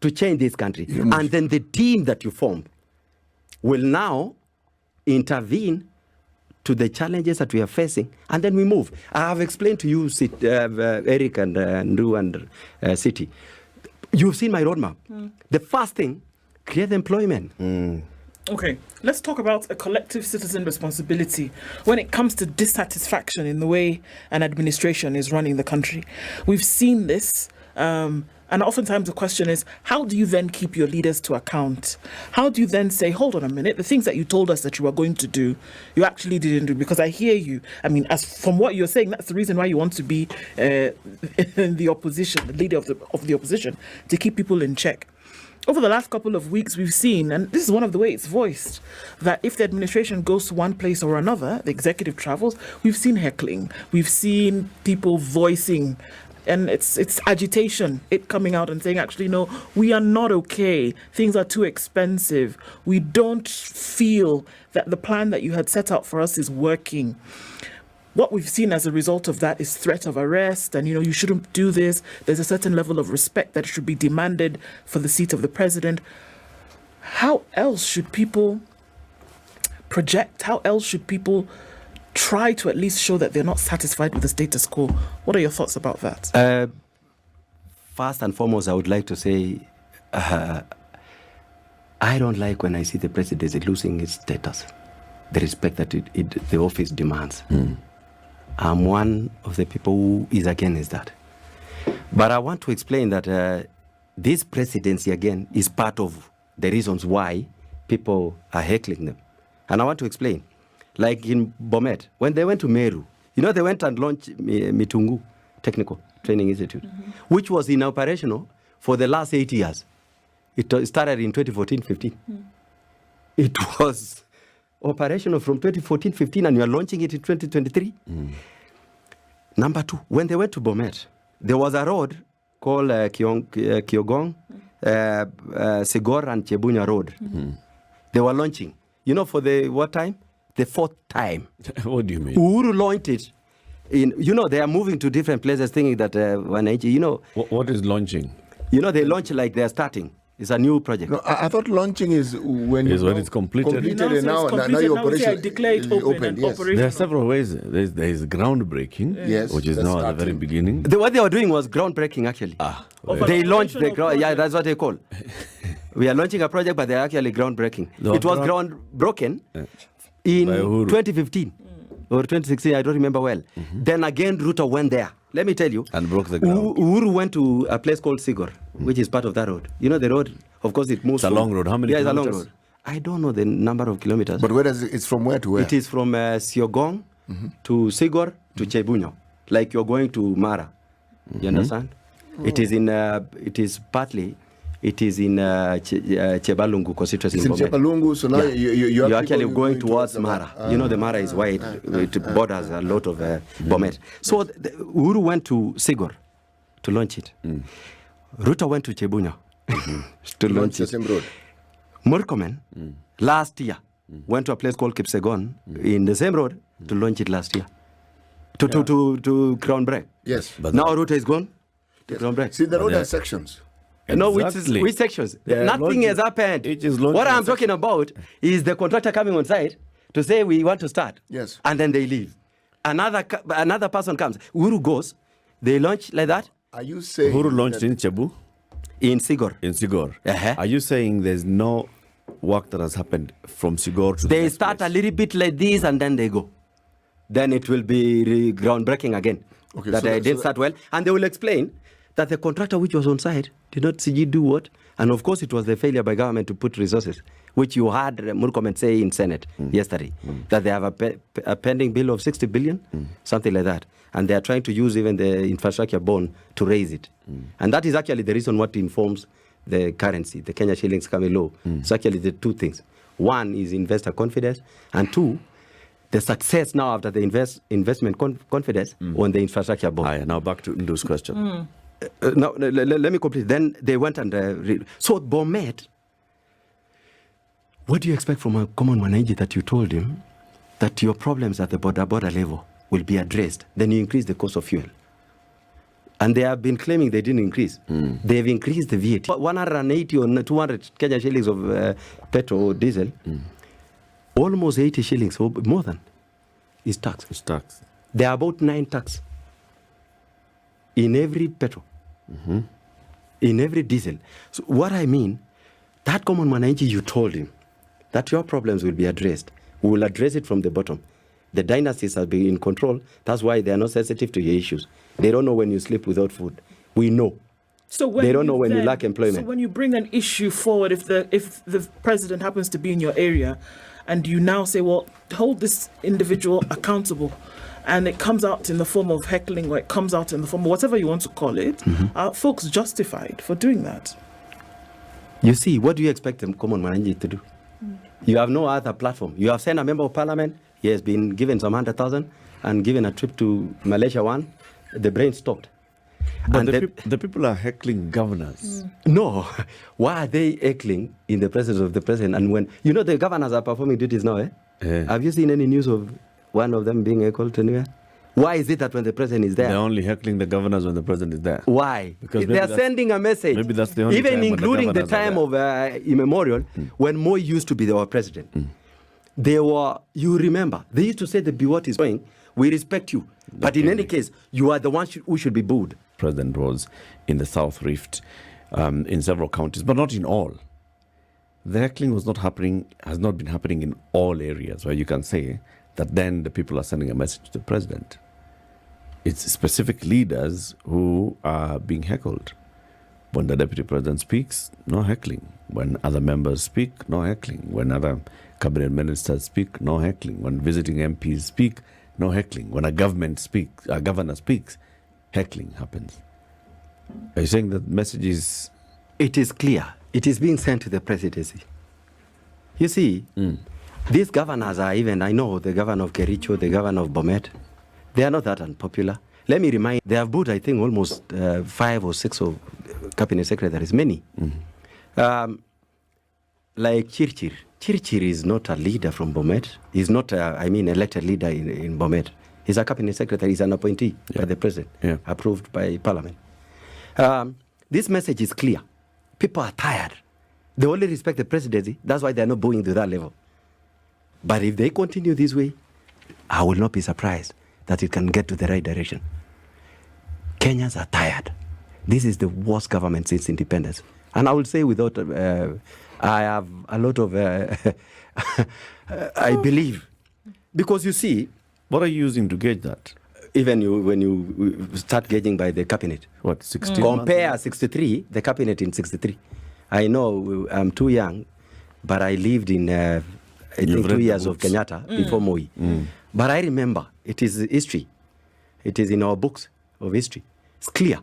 to change this country. And then the team that you form will now intervene to the challenges that we are facing, and then we move. I have explained to you, Eric and Ndu and City. You've seen my roadmap. The first thing, create employment. Okay, let's talk about a collective citizen responsibility when it comes to dissatisfaction in the way an administration is running the country. We've seen this, and oftentimes the question is, how do you then keep your leaders to account? How do you then say, hold on a minute, the things that you told us that you were going to do, you actually didn't do? Because I hear you. I mean, as from what you're saying, that's the reason why you want to be in the opposition, the leader of the opposition, to keep people in check. Over the last couple of weeks, we've seen, and this is one of the ways it's voiced, that if the administration goes to one place or another, the executive travels, we've seen heckling, we've seen people voicing, and it's agitation, it coming out and saying, actually, no, we are not okay. Things are too expensive. We don't feel that the plan that you had set out for us is working. What we've seen as a result of that is threat of arrest and, you shouldn't do this. There's a certain level of respect that should be demanded for the seat of the president. How else should people project? How else should people try to at least show that they're not satisfied with the status quo? What are your thoughts about that? First and foremost, I would like to say, I don't like when I see the president losing his status, the respect that the office demands. I'm one of the people who is against that. But I want to explain that this presidency, again, is part of the reasons why people are heckling them. And I want to explain. Like in Bomet, when they went to Meru, they went and launched Mitungu Technical Training Institute, which was in operational for the last 8 years. It started in 2014-15. It was operational from 2014-15, and you are launching it in 2023. Number two, when they went to Bomet, there was a road called Kiogong, Sigor and Chebunya Road. They were launching. For the what time? The fourth time. What do you mean? Uhuru launched it. They are moving to different places thinking that What is launching? They launch like they're starting. It's a new project. No, I thought launching is when it's completed. And now your operation declare it open. Yes. There are several ways. There's groundbreaking, Yes, which is that's now at the starting. very beginning. What they were doing was groundbreaking, actually. They launched the project. that's what they call. We are launching a project, but they're actually groundbreaking. It was groundbroken in 2015 or 2016, I don't remember well. Then again, Ruto went there. Let me tell you. And broke the ground. Uhuru went to a place called Sigor, which is part of that road. The road, of course, it moves. It's a long road. How many kilometers? It's a long road. I don't know the number of kilometers. But it's from where to where? It is from Siogong to Sigor to Chebunyo, like you're going to Mara. You understand? It is in. It is partly. It is in Chebalungu constituency. It's in Chebalungu, so now you're actually going towards Mara. You know, the Mara is wide. It borders a lot of Bomet. So Uhuru went to Sigor to launch it. Ruto went to Chebunyo to launch it. The same road. Murkomen last year went to a place called Kipsegon in the same road to launch it last year. To Crown Break. Yes. But now Ruto is gone to Crown Break. See, the road has sections. No, Exactly. which sections? Nothing has happened. What I'm talking about is the contractor coming on site to say we want to start. Yes. And then they leave. Another person comes. Uhuru goes. They launch like that. Are you saying Uhuru launched in Cebu? In Sigor. In Sigor. Uh-huh. Are you saying there's no work that has happened from Sigor to They the start place? a little bit like this and then they go. Then it will be groundbreaking again. Okay, That so they that- didn't so start well. And they will explain that the contractor which was on site did not see do what. And of course, it was the failure by government to put resources, which you heard Murkomen say in Senate yesterday, that they have a pending bill of 60 billion, something like that. And they are trying to use even the infrastructure bond to raise it. And that is actually the reason what informs the currency, the Kenya shillings coming low. It's actually the two things. One is investor confidence, and two, the success now after the investment confidence on the infrastructure bond. Now back to Ndu's question. Now, let me complete. Then they went and... so Bomet, what do you expect from a common manager that you told him that your problems at the border level will be addressed? Then you increase the cost of fuel. And they have been claiming they didn't increase. They've increased the VAT. 180 or 200 Kenya shillings of petrol or diesel, almost 80 shillings or more than, is tax. It's tax. There are about 9 tax in every petrol, in every diesel. So what I mean, that common manager, you told him that your problems will be addressed. We will address it from the bottom. The dynasties have been in control. That's why they are not sensitive to your issues. They don't know when you sleep without food. We know. So when They don't know when you lack employment. So when you bring an issue forward, if the president happens to be in your area, and you now say, well, hold this individual accountable, and it comes out in the form of heckling, or it comes out in the form of whatever you want to call it, are folks justified for doing that? You see, what do you expect the common manager to do? You have no other platform. You have sent a member of parliament. He has been given some 100,000 and given a trip to Malaysia one. The brain stopped. But And the people are heckling governors. no, why are they heckling in the presence of the president? And when, you know, the governors are performing duties now, eh? Yeah. Have you seen any news of one of them being heckled anywhere? Why is it that when the president is there? They're only heckling the governors when the president is there. Why? Because They maybe are that's- sending a message. maybe that's the only even time when the including the governors are time there. of immemorial, when Moi used to be our president. They were, you remember, they used to say the what is going, we respect you. But in any case, you are the one who should be booed. President was in the South Rift, in several counties, but not in all. The heckling was not happening, has not been happening in all areas where you can say that then the people are sending a message to the president. It's specific leaders who are being heckled. When the deputy president speaks, no heckling. When other members speak, no heckling. When other cabinet ministers speak, no heckling. When visiting MPs speak, no heckling. When a governor speaks, heckling happens. Are you saying that message is... It is clear. It is being sent to the presidency. You see, these governors are even, I know the governor of Kericho, the governor of Bomet, they are not that unpopular. Let me remind, they have put, I think, almost 5 or 6 of cabinet secretaries, many. Like Chirchir. Chirchir is not a leader from Bomet. He's not, elected leader in Bomet. He's a cabinet secretary. He's an appointee by the president, approved by parliament. This message is clear. People are tired. They only respect the presidency. That's why they're not bowing to that level. But if they continue this way, I will not be surprised that it can get to the right direction. Kenyans are tired. This is the worst government since independence. And I will say without, I have a lot of, I believe. Because you see... What are you using to gauge that? Even when you start gauging by the cabinet. What, 16 Compare 63, the cabinet in 63. I know I'm too young, but I lived in, I think, 2 years of Kenyatta before Moi. But I remember It is history. It is in our books of history. It's clear.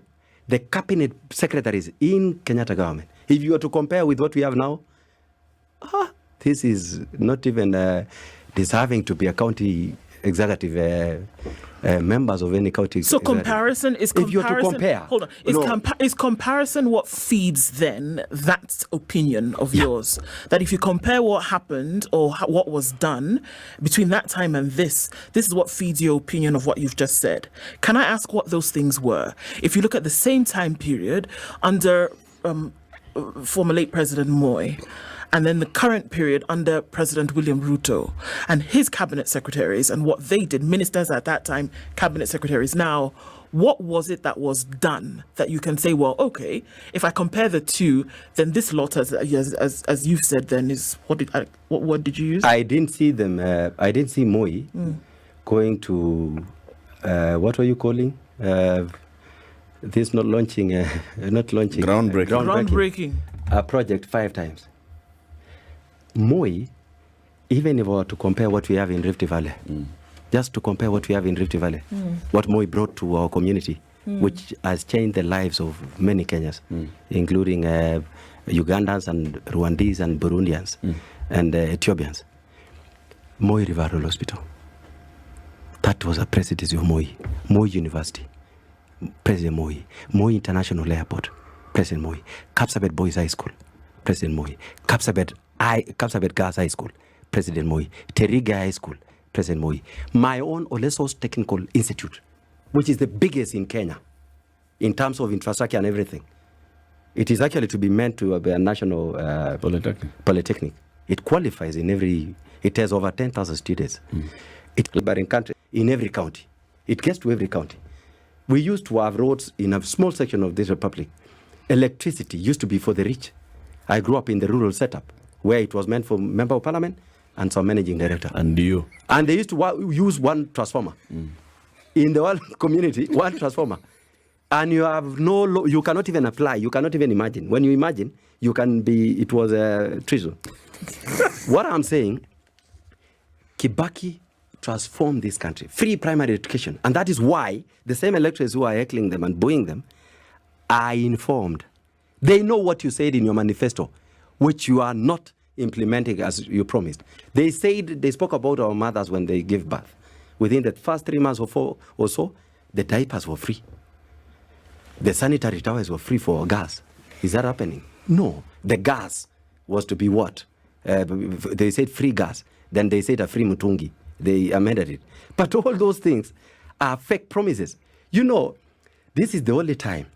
The cabinet secretaries in Kenyatta government, if you were to compare with what we have now, this is not even deserving to be a county executive members of any county. So executive. comparison is comparison. If you were to compare, hold on. Is comparison what feeds then that opinion of yours? That if you compare what happened or what was done between that time and this is what feeds your opinion of what you've just said. Can I ask what those things were? If you look at the same time period under former late President Moi, and then the current period under President William Ruto and his cabinet secretaries and what they did, ministers at that time, cabinet secretaries now, what was it that was done that you can say, well, okay, if I compare the two, then this lot, as you've said, then is what word did you use? I didn't see them. I didn't see Moi going to what were you calling? This not launching. Groundbreaking. A project 5 times. Moi, even if we were to compare what we have in Rift Valley, just to compare what we have in Rift Valley, what Moi brought to our community, which has changed the lives of many Kenyans, including Ugandans and Rwandese and Burundians and Ethiopians. Moi Referral Hospital. That was a presidency of Moi. Moi University, President Moi. Moi International Airport, President Moi. Kapsabet Boys High School, President Moi. Kapsabet Girls High School, President Moi. Teriga High School, President Moi. My own Olesos Technical Institute, which is the biggest in Kenya in terms of infrastructure and everything. It is actually to be meant to be a national polytechnic. It qualifies in every, it has over 10,000 students. In every county. It gets to every county. We used to have roads in a small section of this republic. Electricity used to be for the rich. I grew up in the rural setup where it was meant for member of parliament and some managing director. And you? And they used to use one transformer. In the whole community, one transformer. And you have you cannot even apply, you cannot even imagine. When you imagine, you can be, it was a treason. What I'm saying, Kibaki transformed this country. Free primary education. And that is why the same electors who are heckling them and booing them are informed. They know what you said in your manifesto, which you are not implementing as you promised. They spoke about our mothers when they gave birth. Within the first 3 months or so, the diapers were free. The sanitary towels were free for gas. Is that happening? No. The gas was to be what? They said free gas. Then they said a free mutungi. They amended it. But all those things are fake promises. You know, this is the only time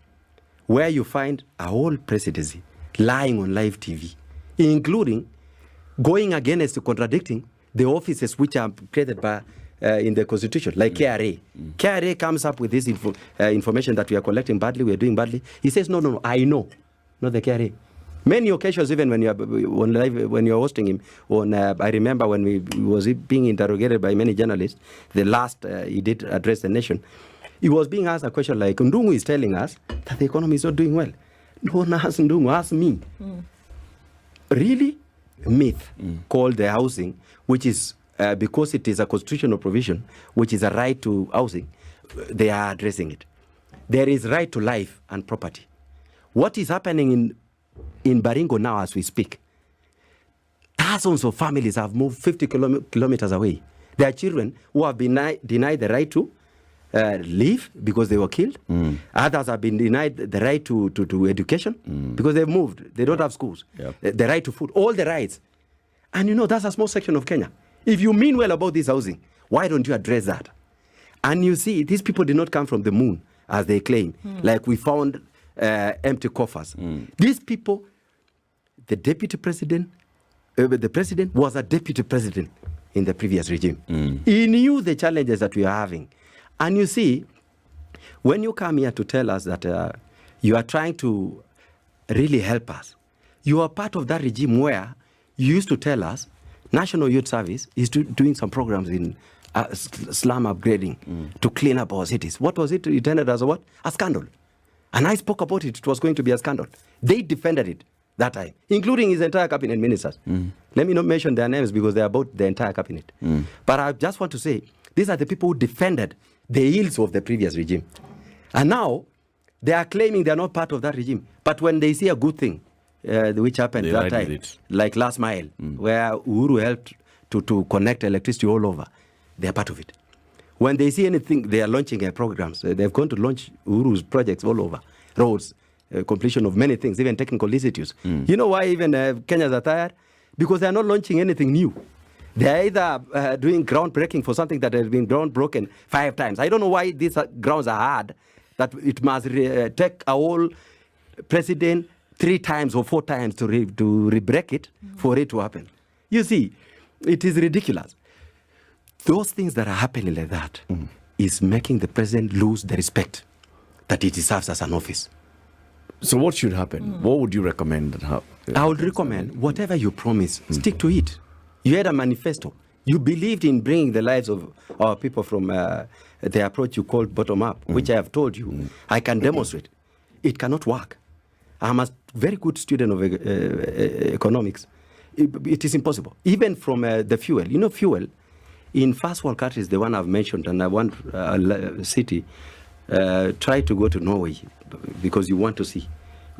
where you find a whole presidency lying on live TV, including going against contradicting the offices which are created by in the constitution, like KRA. KRA comes up with this information that we are collecting badly, we are doing badly. He says, no, I know, not the KRA. Many occasions, even when you are on live, when you are hosting him, I remember when he was being interrogated by many journalists, the last he did address the nation, he was being asked a question like, Ndungu is telling us that the economy is not doing well. No one asked Ndungu, ask me. Really? Myth called the housing, which is because it is a constitutional provision, which is a right to housing, they are addressing it. There is right to life and property. What is happening in Baringo now as we speak? Thousands of families have moved 50 kilometers away. There are children who have been denied the right to live because they were killed. Others have been denied the right to education because they've moved. They don't have schools. The right to food, all the rights. And you know, that's a small section of Kenya. If you mean well about this housing, why don't you address that? And you see, these people did not come from the moon, as they claim. Like we found empty coffers. These people, the deputy president, the president was a deputy president in the previous regime. He knew the challenges that we are having. And you see, when you come here to tell us that you are trying to really help us, you are part of that regime where you used to tell us National Youth Service is doing some programs in slum upgrading to clean up our cities. What was it intended as a what? A scandal. And I spoke about it. It was going to be a scandal. They defended it that time, including his entire cabinet ministers. Let me not mention their names because they're about the entire cabinet. But I just want to say, These are the people who defended the ills of the previous regime. And now, they are claiming they are not part of that regime. But when they see a good thing, which happened that time, like last mile, where Uhuru helped to connect electricity all over, they are part of it. When they see anything, they are launching programs. They've gone to launch Uhuru's projects all over. Roads, completion of many things, even technical institutes. You know why even Kenyans are tired? Because they are not launching anything new. They are either doing groundbreaking for something that has been groundbroken 5 times. I don't know why these grounds are hard, that it must take a whole president 3 times or 4 times to re-break it for it to happen. You see, it is ridiculous. Those things that are happening like that is making the president lose the respect that he deserves as an office. So what should happen? What would you recommend? I would recommend whatever you promise, stick to it. You had a manifesto. You believed in bringing the lives of our people from the approach you called bottom-up, which I have told you. I can demonstrate. It cannot work. I'm a very good student of economics. It is impossible. Even from the fuel. You know, fuel, in first world countries, the one I've mentioned, and I want city, try to go to Norway because you want to see.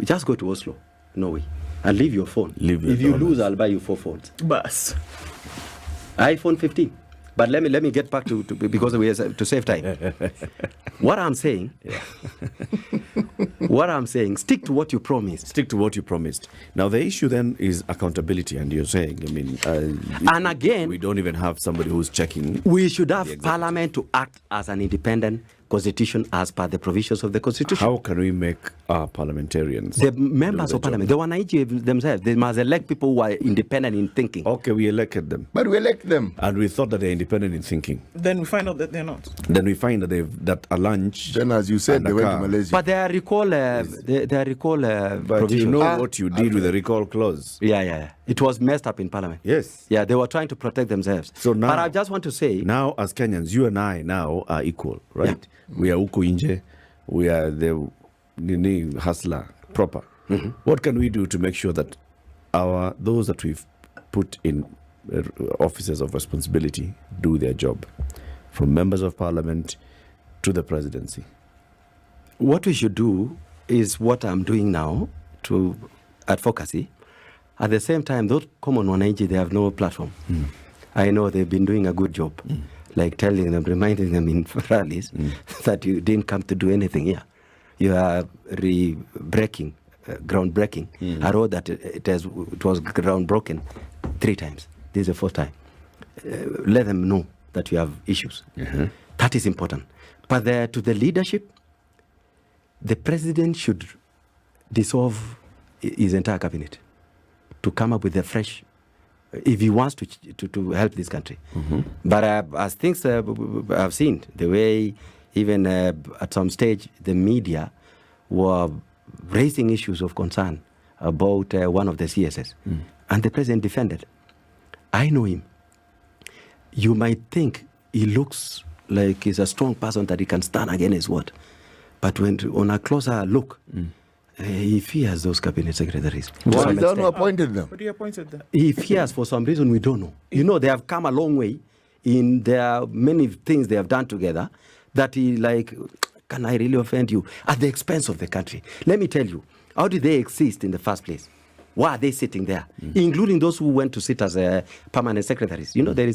Just go to Oslo, Norway, and leave your phone. If you lose, I'll buy you 4 phones. Bus. iPhone 15. But let me get back to because we have to save time. What I'm saying, stick to what you promised. Stick to what you promised. Now the issue then is accountability, and you're saying, I mean, and again, we don't even have somebody who's checking. We should have Parliament to act as an independent constitution as per the provisions of the constitution. How can we make our parliamentarians? The members of parliament, the Wananchi themselves, they must elect people who are independent in thinking. Okay, we elected them. But we elect them. And we thought that they're independent in thinking. Then we find out that they're not. Then we find that that a lunch. Then, as you said, they went to Malaysia. But there are recall, but provisions. you know what you did with the recall clause. Yeah. It was messed up in parliament. Yes. Yeah, they were trying to protect themselves. So now, but I just want to say, now as Kenyans, you and I now are equal, right? Yeah. We are uko inje. We are the hustler proper. What can we do to make sure that those that we've put in offices of responsibility do their job, from members of parliament to the presidency? What we should do is what I'm doing now to advocacy. At the same time, those common Wananchi, they have no platform. I know they've been doing a good job, like telling them, reminding them in rallies that you didn't come to do anything here. You are groundbreaking a road that it was groundbroken 3 times. This is the 4th time. Let them know that you have issues. That is important. But to the leadership, the president should dissolve his entire cabinet to come up with a fresh, if he wants to help this country. But as things I've seen, the way even at some stage the media were raising issues of concern about one of the CSS, and the president defended. I know him. You might think he looks like he's a strong person that he can stand against what, but when on a closer look, he fears those cabinet secretaries. Why is that who appointed them? But he appointed them. He fears for some reason we don't know. You know, they have come a long way in their many things they have done together that he like, can I really offend you? At the expense of the country. Let me tell you, how did they exist in the first place? Why are they sitting there? Including those who went to sit as permanent secretaries. You know, there is